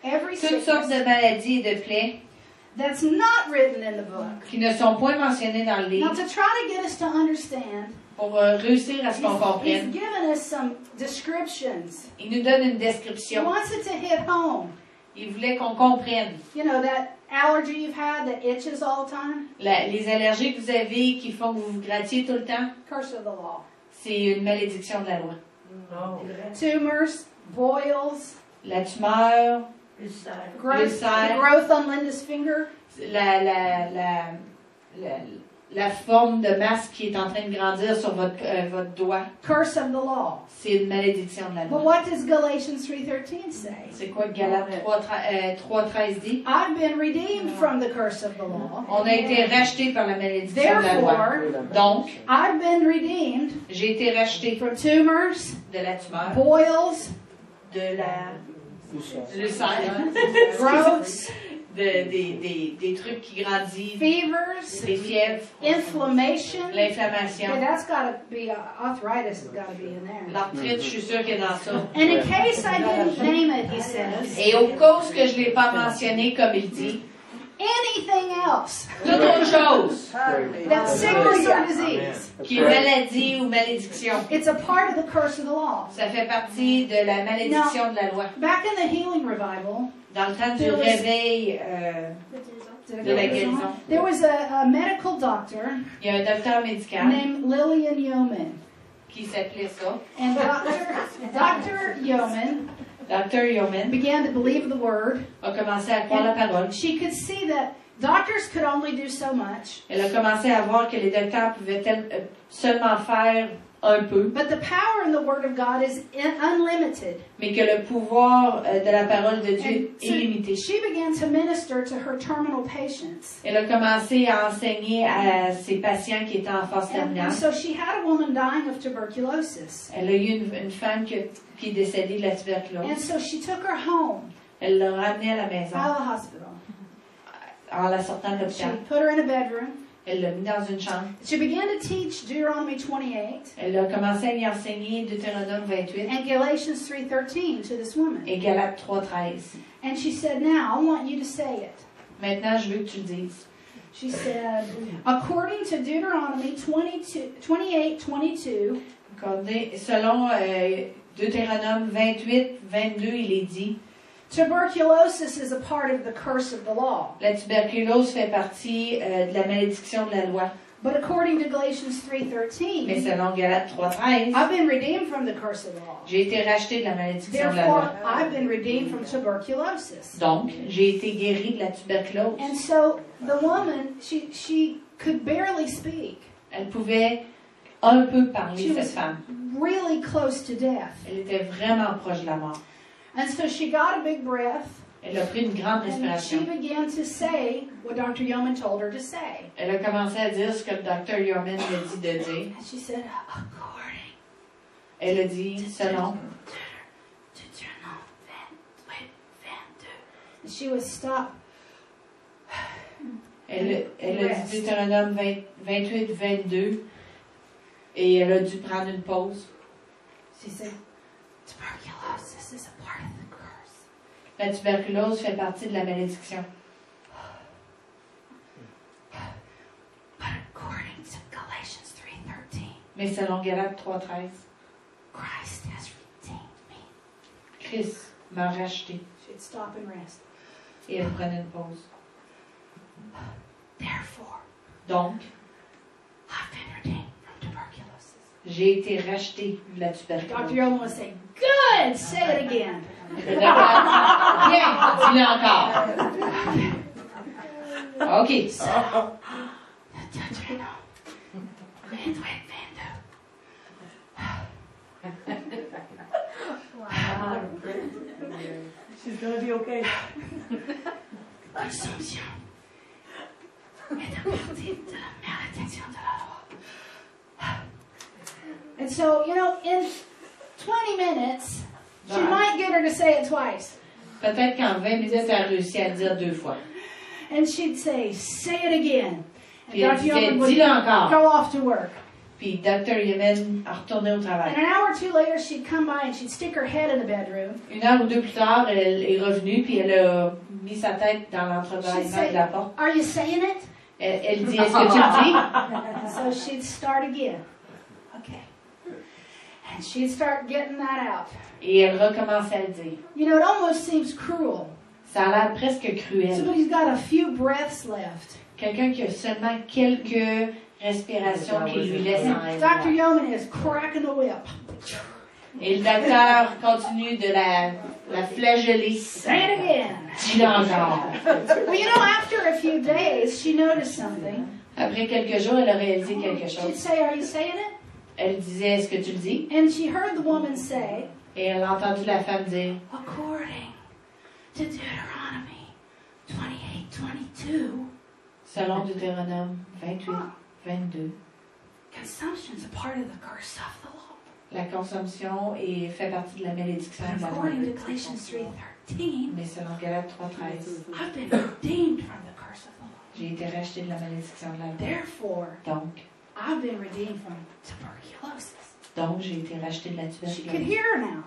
Every toutes sortes de sickness maladies et de plaies that's not written in the book. qui ne sont point mentionnées dans le Now, livre to try to get us to understand, pour réussir à ce qu'on he's comprenne. given us some descriptions. Il nous donne une He description. wants it to hit home. Il voulait qu'on comprenne. You know, that allergy you've had that itches all the time? Les allergies que vous avez qui font que vous vous grattiez tout le temps, Curse of the law. c'est une malédiction de la loi. Tumors, boils, La tumeur, growth, Ulcère. growth on Linda's finger. la forme de masse qui est en train de grandir sur votre doigt, Curse of the law. c'est une malédiction de la But loi. what does Galatians 3:13 say? C'est quoi que Galates 3:13 dit? I've been redeemed from the curse of the law. On a été racheté par la malédiction de la loi. Therefore, Donc, I've been redeemed j'ai été racheté from tumors, de la tumeur, boils, de la Ulcère. l'ulcère, growths, des trucs qui grandissent, fevers, des fièvres, inflammation. l'inflammation, Okay, that's got to be arthritis. Has got to be in there. l'arthrite, je suis sûre qu'il y a dans ça. And in case I didn't name it, he says, Et au cause que je ne l'ai pas mentionné comme il dit, anything else Toute autre chose than sickness or disease. qui est maladie ou malédiction. It's a part of the curse of the law. Ça fait partie de la malédiction de la loi. Back in the healing revival, Dans le temps du réveil de la guérison, there was a medical doctor il y a un docteur médical named Lillian Yeoman. qui s'appelait ça, And Dr. Yeoman Dr. Yeoman, began to believe the word. a commencé à croire la parole. She could see that doctors could only do so much, Elle a commencé à voir que les docteurs pouvaient seulement faire un peu, but the power in the Word of God is unlimited. mais que le pouvoir de la parole de Dieu And est so illimité. she began to minister to her terminal patients. Elle a commencé à enseigner à ses patients qui étaient en phase terminale. And so she had a woman dying of tuberculosis. Elle a eu une femme qui est décédée de la And tuberculose. so she took her home Elle l'a ramenée à la maison out of the hospital. en la sortant de She l'hôpital. put her in a bedroom. Elle l'a mis dans une chambre. She began to teach Deuteronomy 28 Elle a commencé à y enseigner Deutéronome 28 and Galatians 3:13 to this woman. et Galates 3:13. And she said, "Now I want you to say it." Maintenant, je veux que tu le dises. She said, according to Deuteronomy 28:22, Selon Deutéronome 28, 22, il est dit, tuberculosis is a part of the curse of the law. la tuberculose fait partie de la malédiction de la loi. But according to Galatians Mais 3:13, selon Galates 3:13, I've been redeemed from the curse of the law. j'ai été racheté de la malédiction de la Therefore, loi. I've been redeemed from tuberculosis. Donc, j'ai été guéri de la tuberculose. And so the woman, she could barely speak. Elle pouvait un peu parler, She cette was femme. really close to death. Elle était vraiment proche de la mort. And so she got a big breath, Elle a pris une grande and she respiration. began to say what Dr. Yeoman told her to say. Elle a commencé à dire ce que le docteur Yeoman lui a dit de dire. And she said, according Elle a dit, selon. to and she was stopped. Elle a dit Deutéronome 28, 22. Et elle a dû prendre une pause. She said, tuberculosis is a part of the curse. La tuberculose fait partie de la malédiction. But according to Galatians 3:13, Mais selon Galates 3:13, Christ has redeemed me. Christ m'a racheté. She'd stop and rest. Et elle prenait une pause. Therefore, Donc, I've been redeemed from tuberculosis. j'ai été racheté de la Dr. tuberculose. Yeoman was saying, good, say it again. Le docteur a dit, bien, dis-le encore. OK. She's gonna be okay. Consomption est un partie de la malédiction de la loi. And so, you know, in 20 minutes, she might get her to say it twice. Peut-être qu'en 20 minutes, elle a réussi à le dire 2 fois. And she'd say it again. And Puis elle Dr. disait, Yeoman would dis-le encore. go off to work. Puis Dr. Yeoman a retourné au And travail. an hour or two later, she'd come by and she'd stick her head in the bedroom. 1 heure ou 2 plus tard, elle est revenue, puis elle a mis sa tête dans l'entrebâillement de la porte. Are you saying it? Elle dit, est-ce que tu le dis? And so she'd start again. Okay. And she'd start getting that out. Et elle recommençait à le dire. You know, it almost seems cruel. Ça a l'air presque cruel. Somebody's got a few breaths left. Quelqu'un qui a seulement quelques respirations qui lui laissent en rêve. Dr. Yeoman is cracking the whip. Et le docteur continue de la flageller. Say it again. Dis-le encore. Well, you know, after a few days, she noticed something. Après quelques jours, elle a réalisé quelque She'd chose. say, are you saying it? Elle disait, est-ce que tu le dis? And she heard the woman say, Et elle a entendu la femme dire, according to Deuteronomy 28:22, selon Deutéronome 28, 22, consumption is a part of the curse of the law. la consomption fait partie de la malédiction de la loi. According to Galatians 3:13, Mais selon Galates 3:13, I've been redeemed from the curse of the law. j'ai été racheté de la malédiction de la loi. Therefore, Donc, I've been redeemed from tuberculosis. j'ai été racheté de la She could tuberculose. hear her now.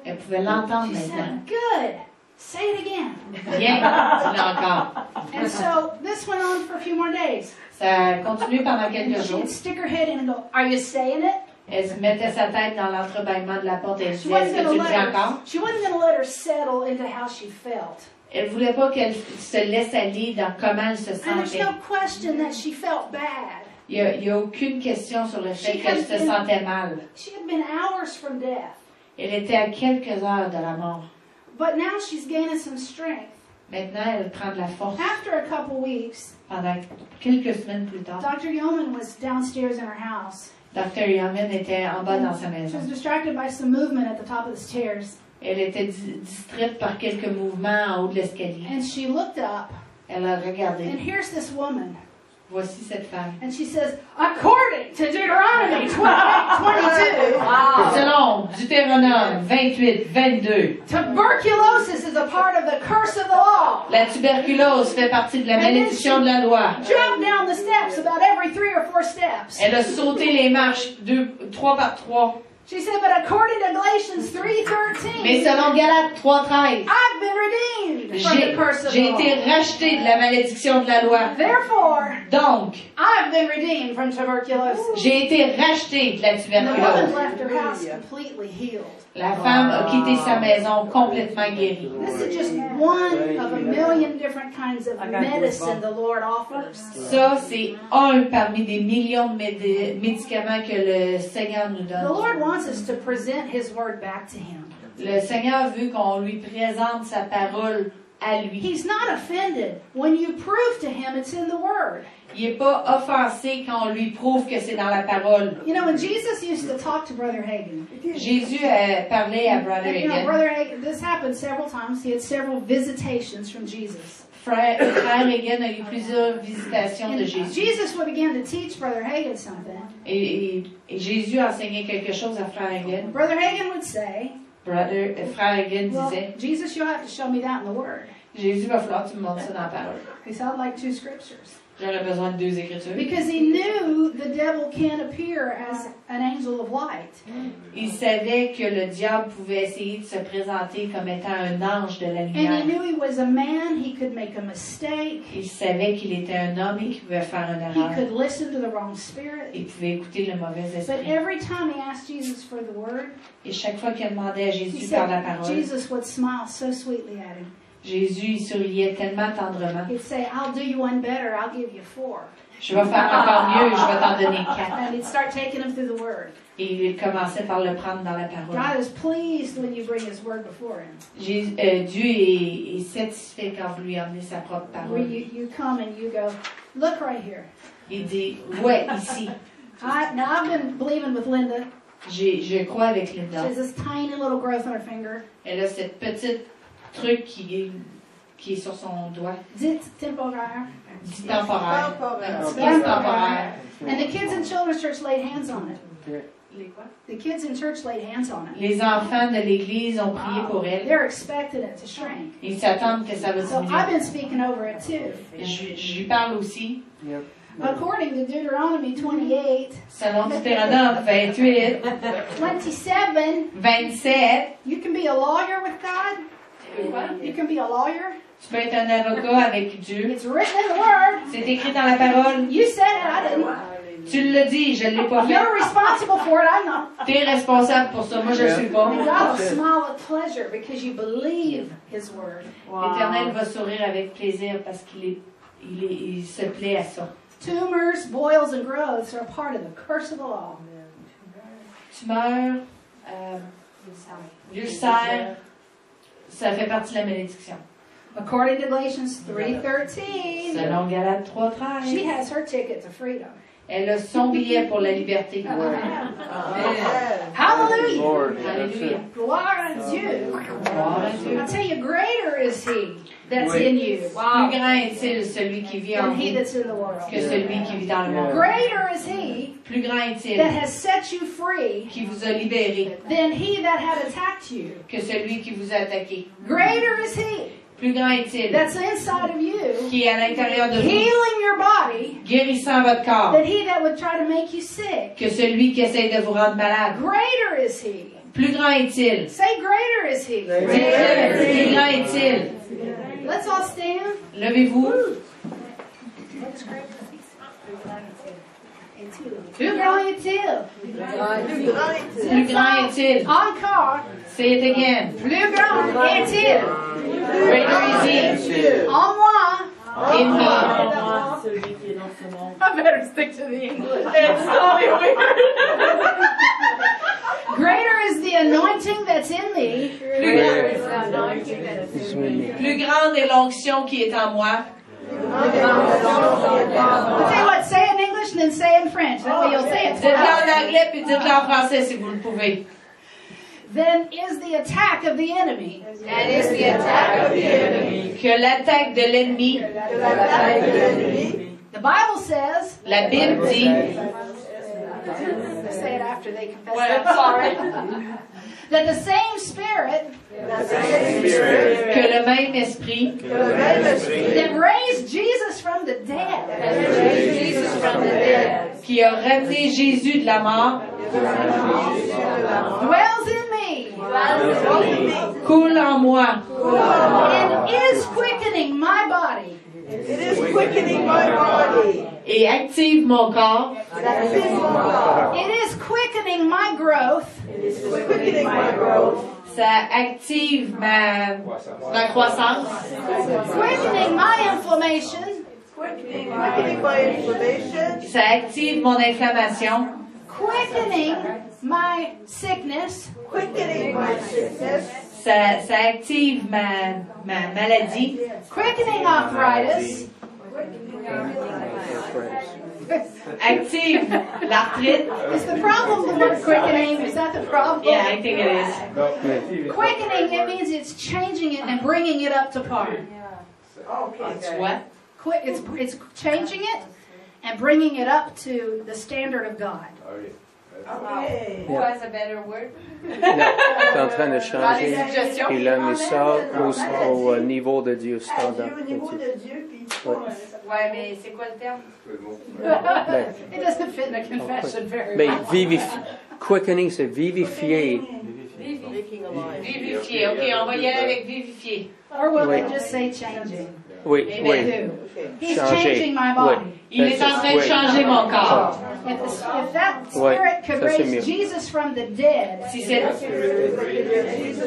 Elle pouvait l'entendre She maintenant. said, good. Say it again. Viens, dis-le encore. And so this went on for a few more days. Ça a continué pendant quelques jours. She'd stick her head in and go, "Are you saying it?" Elle se mettait sa tête dans l'entrebâillement de la porte et elle She disait, est-ce wasn't que tu going le to dis encore? let her settle into how she felt. Elle voulait pas qu'elle se laisse aller dans comment elle se And there's sentait. no question that she felt bad. Il y a aucune question sur le fait She qu'elle has se been- sentait mal. She had been hours from death. Elle était à quelques heures de la mort. But now she's gaining some strength. Maintenant, elle prend de la force. After a couple weeks, Pendant quelques semaines plus tard, Dr. Yeoman was downstairs in her house. Dr. Yeoman était en bas dans sa She maison. was distracted by some movement at the top of the stairs. Elle était distraite par quelques mouvements en haut de l'escalier. And she looked up, Elle a and regardé. here's this woman. Voici cette femme. And she says, according to Deuteronomy 28:22, Selon Deutéronome 28, 22, tuberculosis is a part of the curse of the law. la tuberculose fait partie de la malédiction de la loi. Jump down the steps about every 3 or 4 steps. Elle a sauté les marches 3 par 3. She said, but according to Galatians 3:13, Mais selon Galates 3:13, I've been redeemed from the curse of the j'ai law. été racheté de la malédiction de la loi. Therefore, Donc, I've been redeemed from tuberculosis. j'ai été racheté de la And the woman tuberculose. left her house completely healed. La femme a quitté sa maison complètement guérie. This is just one of a million different kinds of medicine the Lord offers. Ça, c'est un parmi des millions de médicaments que le Seigneur nous The donne. Lord wants us to present His Word back to Him. Le Seigneur veut qu'on lui présente sa parole à lui. He's not offended when you prove to Him it's in the Word. Il n'est pas offensé quand on lui prouve que c'est dans la parole. You know, when Jesus used to talk to Brother Hagin, Jésus a parlé à Brother and, you know, Hagin. Brother Hagin, this happened several times. He had several visitations from Jesus. Frère Hagin a eu plusieurs visitations de And Jésus. Jesus would begin to teach Brother Hagin something. Et Jésus a enseigné quelque chose à Frère Hagin. Brother Hagin would say, Frère Hagin well, disait, Jesus, you'll have to show me that in the Word. Jésus, va falloir que tu me montres ça dans la parole. He said, I'd like 2 scriptures. J'aurais besoin de 2 écritures. Because he knew the devil can't appear as an angel of light. Il savait que le diable pouvait essayer de se présenter comme étant un ange de la And he lumière. knew he was a man, he could make a mistake, Il savait qu'il était un homme et qu'il pouvait faire une he erreur. could listen to the wrong spirit. Il pouvait écouter le mauvais But esprit. every time he asked Jesus for the Word, Et chaque fois qu'il demandait à he Jésus par la said, parole, Jesus would smile so sweetly at him. Jésus il souriait tellement tendrement. He'd say, I'll do you one better, I'll give you 4. Je vais faire encore mieux, je vais t'en donner 4. And he'd start taking him through the Word. Et il commençait par le prendre dans la parole. God is pleased when you bring His Word before Him. Dieu est satisfait quand vous lui emmenez sa propre Where parole. you come and you go, look right here. Il dit, ouais, ici. Now I've been believing with Linda. Je crois avec She Linda. has this tiny little growth on her finger. Elle a cette petite truc qui est sur son doigt. Dit temporaire. Dit temporaire. Temporaire. Un petit kiss temporaire. And the kids in Children's Church laid hands on it. Les quoi? The kids in church laid hands on it. Les enfants de l'Église ont prié pour elle. They're expecting it to shrink. Ils s'attendent que ça va So I've diminuer. been speaking over it too. Je lui parle aussi. According to Deuteronomy 28, Selon Deutéronome 28, 27, 27, you can be a lawyer with God. You can be a lawyer. tu peux être un avocat avec Dieu. It's written in the Word. C'est écrit dans la parole. You said it, I didn't. Tu l'as dit, je ne l'ai pas fait. You're responsible for it, I'm not. Tu es responsable pour ça. Moi, je ne suis pas. And God will smile with pleasure because you believe His Word. L'Éternel va sourire avec plaisir parce il se plaît à ça. Tumors, boils, and growths are a part of the curse of the law. Tumeur, ulcère, ça fait partie de la malédiction. According to Galatians 3:13, Selon Galates she 3:13, has her ticket to freedom. elle a son billet pour la liberté. Hallelujah! Lord, Alléluia. Gloire à Dieu. Gloire à Dieu. I tell you, greater is He that's in you Plus grand est-il celui qui vit en than He vous that's in the world. que celui qui vit dans le monde. Greater is He Plus grand est-il that has set you free qui vous a libéré than he that had attacked you. que celui qui vous a attaqué. Greater is He Plus grand est-il that's inside of you, qui est à l'intérieur de vous, healing your body, guérissant votre corps, than he that would try to make you sick. que celui qui essaie de vous rendre malade. Greater is He Plus grand est-il. Say, greater is he. Dites-le, plus grand est-il. Let's all stand. Levez-vous. Plus grand est-il. Plus grand est-il. Encore. Say it again. Plus grand est-il. Greater is he. En moi. In me. Celui qui est dans ce monde. I better stick to the English. It's totally weird. Greater is the anointing that's in me. Plus grande est l'onction qui est en moi. I'll tell you what, say it in English and then say it in French. That way you'll say it. Dites-le en anglais puis dites-le en français si vous le pouvez. Then is the attack of the enemy. Que l'attaque de l'ennemi, The Bible says, la Bible dit, say it after they confess Ouais, it. sorry. That the same spirit que le même esprit that raised Jesus from the dead qui a ramené Jésus de la mort dwells in me coule en moi and is quickening my body. It is quickening my body. et active mon corps, It is quickening my growth. It is quickening my growth. ça active ma croissance, Quickening my inflammation. Quickening my inflammation. ça active mon inflammation, Quickening my sickness. Quickening my sickness. ça active ma maladie, Quickening arthritis. active l'arthrite. Is the problem the word quickening? Is that the problem? Yeah, I think it is. Quickening, it means it's changing it and bringing it up to par. Tu vois? It's changing it and bringing it up to the standard of God. Okay. Who has a better word? Il est en train de changer. Il a mis ça au niveau de Dieu standard. Au niveau de Dieu, puis Ouais, mais c'est quoi le terme? It doesn't fit in a confession very Mais well. quickening, c'est vivifier. Vivifier. OK, on va y aller avec vivifier. Or will Oui. they just say changing? Oui, Amen. oui. He's Changer. changing my body. Il est en train de changer mon corps. If that Ouais, spirit could ça, c'est mieux. raise Jesus from the dead, Si c'est...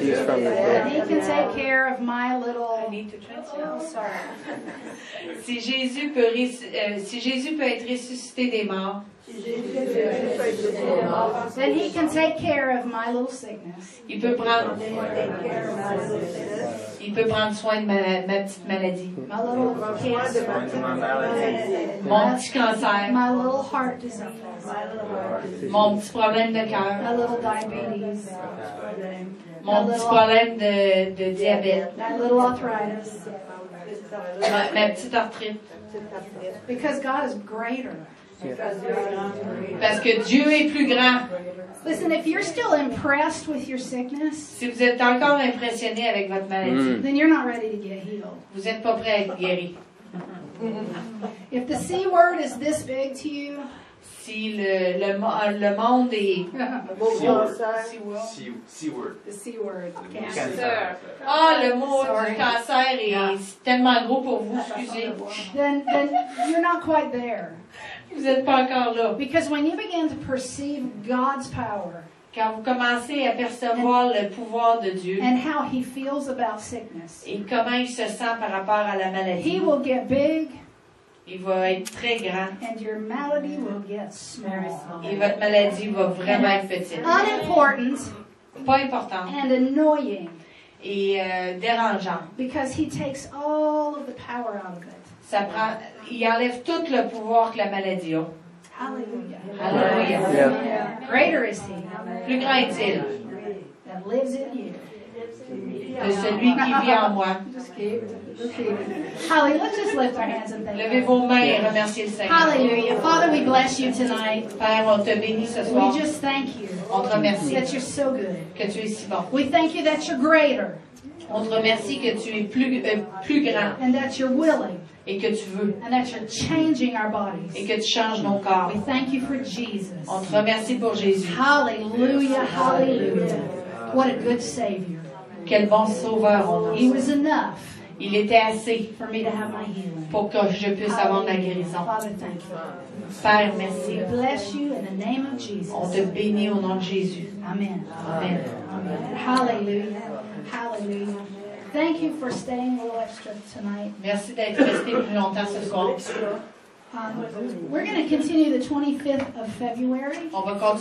He's from the dead. he can take care of my little... Oh, sorry. Si Jésus peut être ressuscité des morts, Then he can take care of my little sickness. il peut prendre soin de ma petite maladie, My little cancer. mon petit cancer, My little heart disease. mon petit problème de My cœur, little diabetes. mon petit problème de diabète, My little arthritis. ma petite arthrite. Because God is greater. Parce que Dieu est plus grand. Listen, if you're still impressed with your sickness, Si vous êtes encore impressionné avec votre maladie, then you're not ready to get healed. vous n'êtes pas prêt à être guéri. If the C word is this big to you, Si le monde est... the C word, le mot du cancer est tellement gros pour vous, excusez. then you're not quite there. Vous n'êtes pas encore là. Because when you begin to perceive God's power Quand vous commencez à percevoir le pouvoir de Dieu and how He feels about sickness, et comment il se sent par rapport à la He maladie, will get big il va être très grand and your malady will get small. et votre maladie va vraiment être petite. Unimportant Pas importante and annoying et dérangeante. because He takes all of the power out of it. Il enlève tout le pouvoir que la maladie a. Hallelujah. Alléluia. Yeah. Greater is He Plus grand est-il that lives in you. de celui qui vit en moi. Hallelujah. Let's just lift our hands and thank Levez Him. vos mains et remerciez le Seigneur. Hallelujah. Father, we bless you tonight. Père, on te bénit ce soir. We just thank you On te remercie that you're so good. que tu es si bon. We thank you that you're greater On te remercie que tu es plus grand and that you're willing et que tu veux and that you're changing our et bodies. que tu changes nos corps. We thank you for Jesus. On te remercie pour Jésus. Hallelujah. Hallelujah. What a good Savior. Quel bon sauveur on a. He was enough Il était assez for me to have my healing. pour que je puisse avoir ma guérison. Father, thank you. Père, merci. We bless you in the name of Jesus. On te bénit au nom de Jésus. Amen. Amen. Amen. Hallelujah. Hallelujah. Thank you for staying a little extra tonight. Merci d'être resté plus longtemps ce soir. We're going to continue the 25th of February. On va continuer.